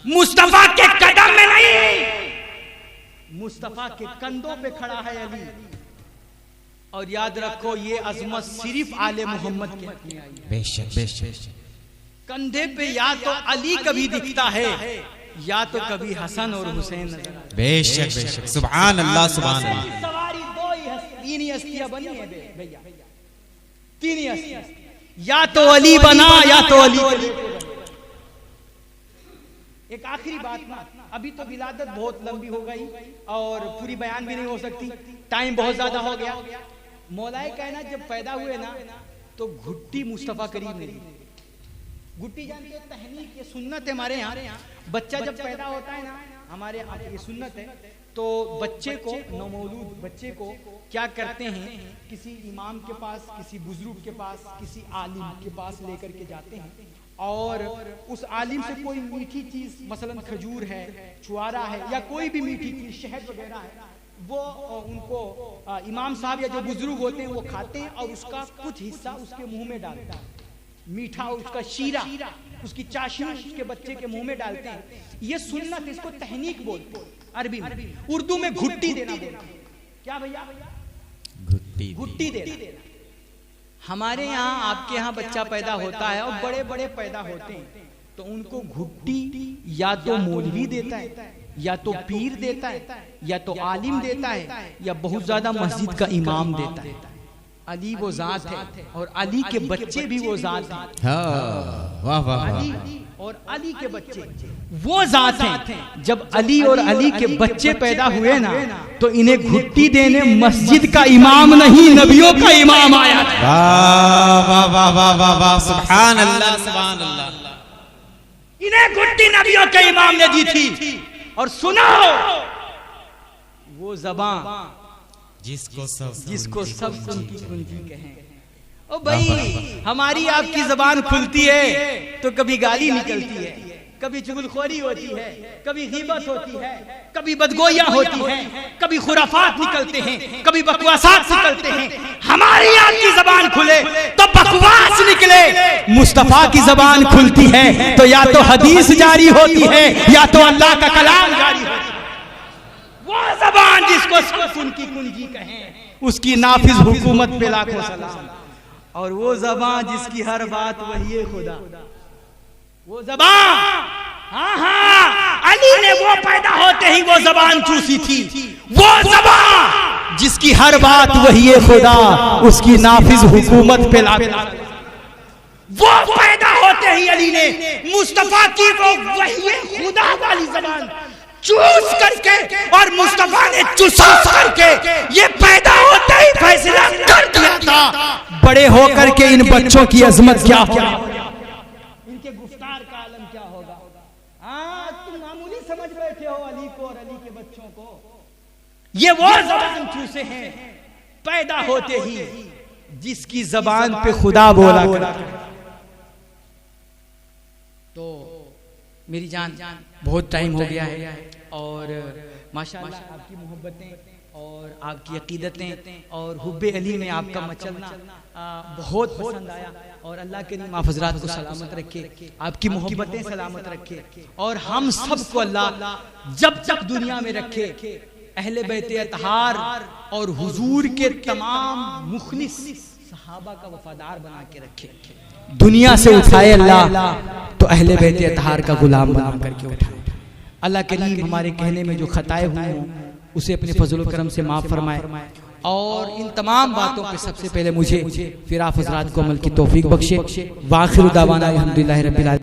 मुस्तफा के कदम में नहीं, मुस्तफा के कंधों पे खड़ा है अली। और याद रखो ये अजमत सिर्फ आले मोहम्मद के हक में आई है। बेशक बेशक। कंधे पे या तो अली कभी दिखता है या तो कभी हसन और हुसैन नजर आते। बेशक बेशक। सुभान अल्लाह, सुभान अल्लाह। सवारी तीन ही हस्तियां बनी है भैया, तीन ही हस्तियां, या तो अली बना या तो अली के बेटे बने। एक आखिरी बात ना, अभी तो विलादत बहुत लंबी हो गई और पूरी बयान भी नहीं हो सकती, टाइम बहुत ज्यादा हो गया। मौलाए कायनात जब पैदा हुए ना तो घुट्टी मुस्तफा करीम नहीं, घुट्टी जानते हैं तहनीक, ये सुन्नत है हमारे यहाँ। बच्चा जब पैदा होता है ना, हमारे यहाँ ये सुन्नत है, तो बच्चे को, नवमौलूद बच्चे को क्या करते हैं, किसी इमाम के पास, किसी बुजुर्ग के पास, किसी आलिम के पास लेकर के जाते हैं, और उस आलिम से कोई मीठी चीज, मसलन खजूर है, छुआरा है, या कोई भी मीठी चीज, शहद वगैरह है, वो उनको इमाम साहब या जो बुजुर्ग होते हैं वो खाते हैं, और उसका कुछ हिस्सा उसके मुंह में डालते हैं, मीठा उसका शीरा, उसकी चाशनी उसके बच्चे के मुंह में डालते हैं। ये सुन्नत, इसको तहनीक बोलते हैं अरबी में। उर्दू में घुट्टी देना बोलते हैं। क्या भैया? घुट्टी देना। हमारे यहाँ, आपके यहाँ बच्चा पैदा होता है और बड़े बड़े पैदा होते हैं, तो उनको घुट्टी या तो मौलवी देता है, या तो पीर देता है, या तो आलिम देता है, या बहुत ज्यादा मस्जिद का इमाम देता है। अली वो जात है और अली के बच्चे भी वो जात है। वाह वाह। अली और अली के बच्चे वो जात हैं। जब अली और अली के बच्चे पैदा हुए ना, तो इन्हें घुट्टी देने मस्जिद का इमाम नहीं, नबियों का इमाम आया। वाह वाह वाह वाह वाह वाह। सुभान अल्लाह, सुभान अल्लाह। इन्हें घुट्टी नबियों के इमाम ने दी थी। और सुनो, वो ज़बान जिसको सब कुंजी कहें। ओ भाई, हमारी आपकी जबान खुलती है तो कभी गाली निकलती है, कभी चुगलखोरी होती है, कभी गीबत होती है, कभी बदगोइयां होती है, कभी खुराफात निकलते हैं, कभी बकवासात निकलते हैं। हमारी आपकी जबान खुले तो बकवास निकले। मुस्तफा की जबान खुलती है तो या तो हदीस जारी होती है या तो अल्लाह का कलाम जारी होता है। वो जबान जिसको सब उनकी कुंजी कहें, उसकी नाफिज हुकूमत पे लाखों सलाम। और वो जबान जिसकी हर बात वही है खुदा, वो जबान, हाँ, अली ने वो पैदा होते ही वो जबान चूसी थी। वो जबान जिसकी हर बात वही है खुदा, उसकी नाफिज हुकूमत पे लाखों। वो पैदा होते ही अली ने मुस्तफा की वो वही है खुदा वाली जबान चूस करके, और मुस्तफा ने चुसा करके ये पैदा होते ही फैसला कर दिया था, बड़े होकर के इन बच्चों की अजमत क्या होगी, इनके गुफ्तार का आलम क्या होगा। हाँ, तुम मामूली समझ बैठे हो अली को और अली के बच्चों को। ये वो जबान चूसे हैं पैदा होते ही, जिसकी जबान पे खुदा बोला करता। तो मेरी जान, बहुत टाइम हो गया है, और माशाअल्लाह आपकी मोहब्बतें और आपकी अकीदतें और हुब्बे अली में आपका मचलना बहुत पसंद आया। और अल्लाह के नीम आप हज़रात को सलामत रखे, आपकी मोहब्बतें सलामत रखे, और हम सबको अल्लाह जब तक दुनिया में रखे अहले बैत अतहार और हुजूर के तमाम मुखलिस सहाबा का वफादार बना के रखे। दुनिया से उठाए अल्लाह तो अहले बैत अतहार का गुलाम बना करके उठाए। अल्लाह करीम हमारे कहने में जो खताएं हुई हों उसे अपने फजल करम से माफ़ फरमाए और इन तमाम बातों पे सबसे पहले मुझे फिर आप हज़रात को अमल की तौफीक बख्शे। वाखिर दावाना अल्हम्दुलिल्लाहि रब्बिल आलमीन।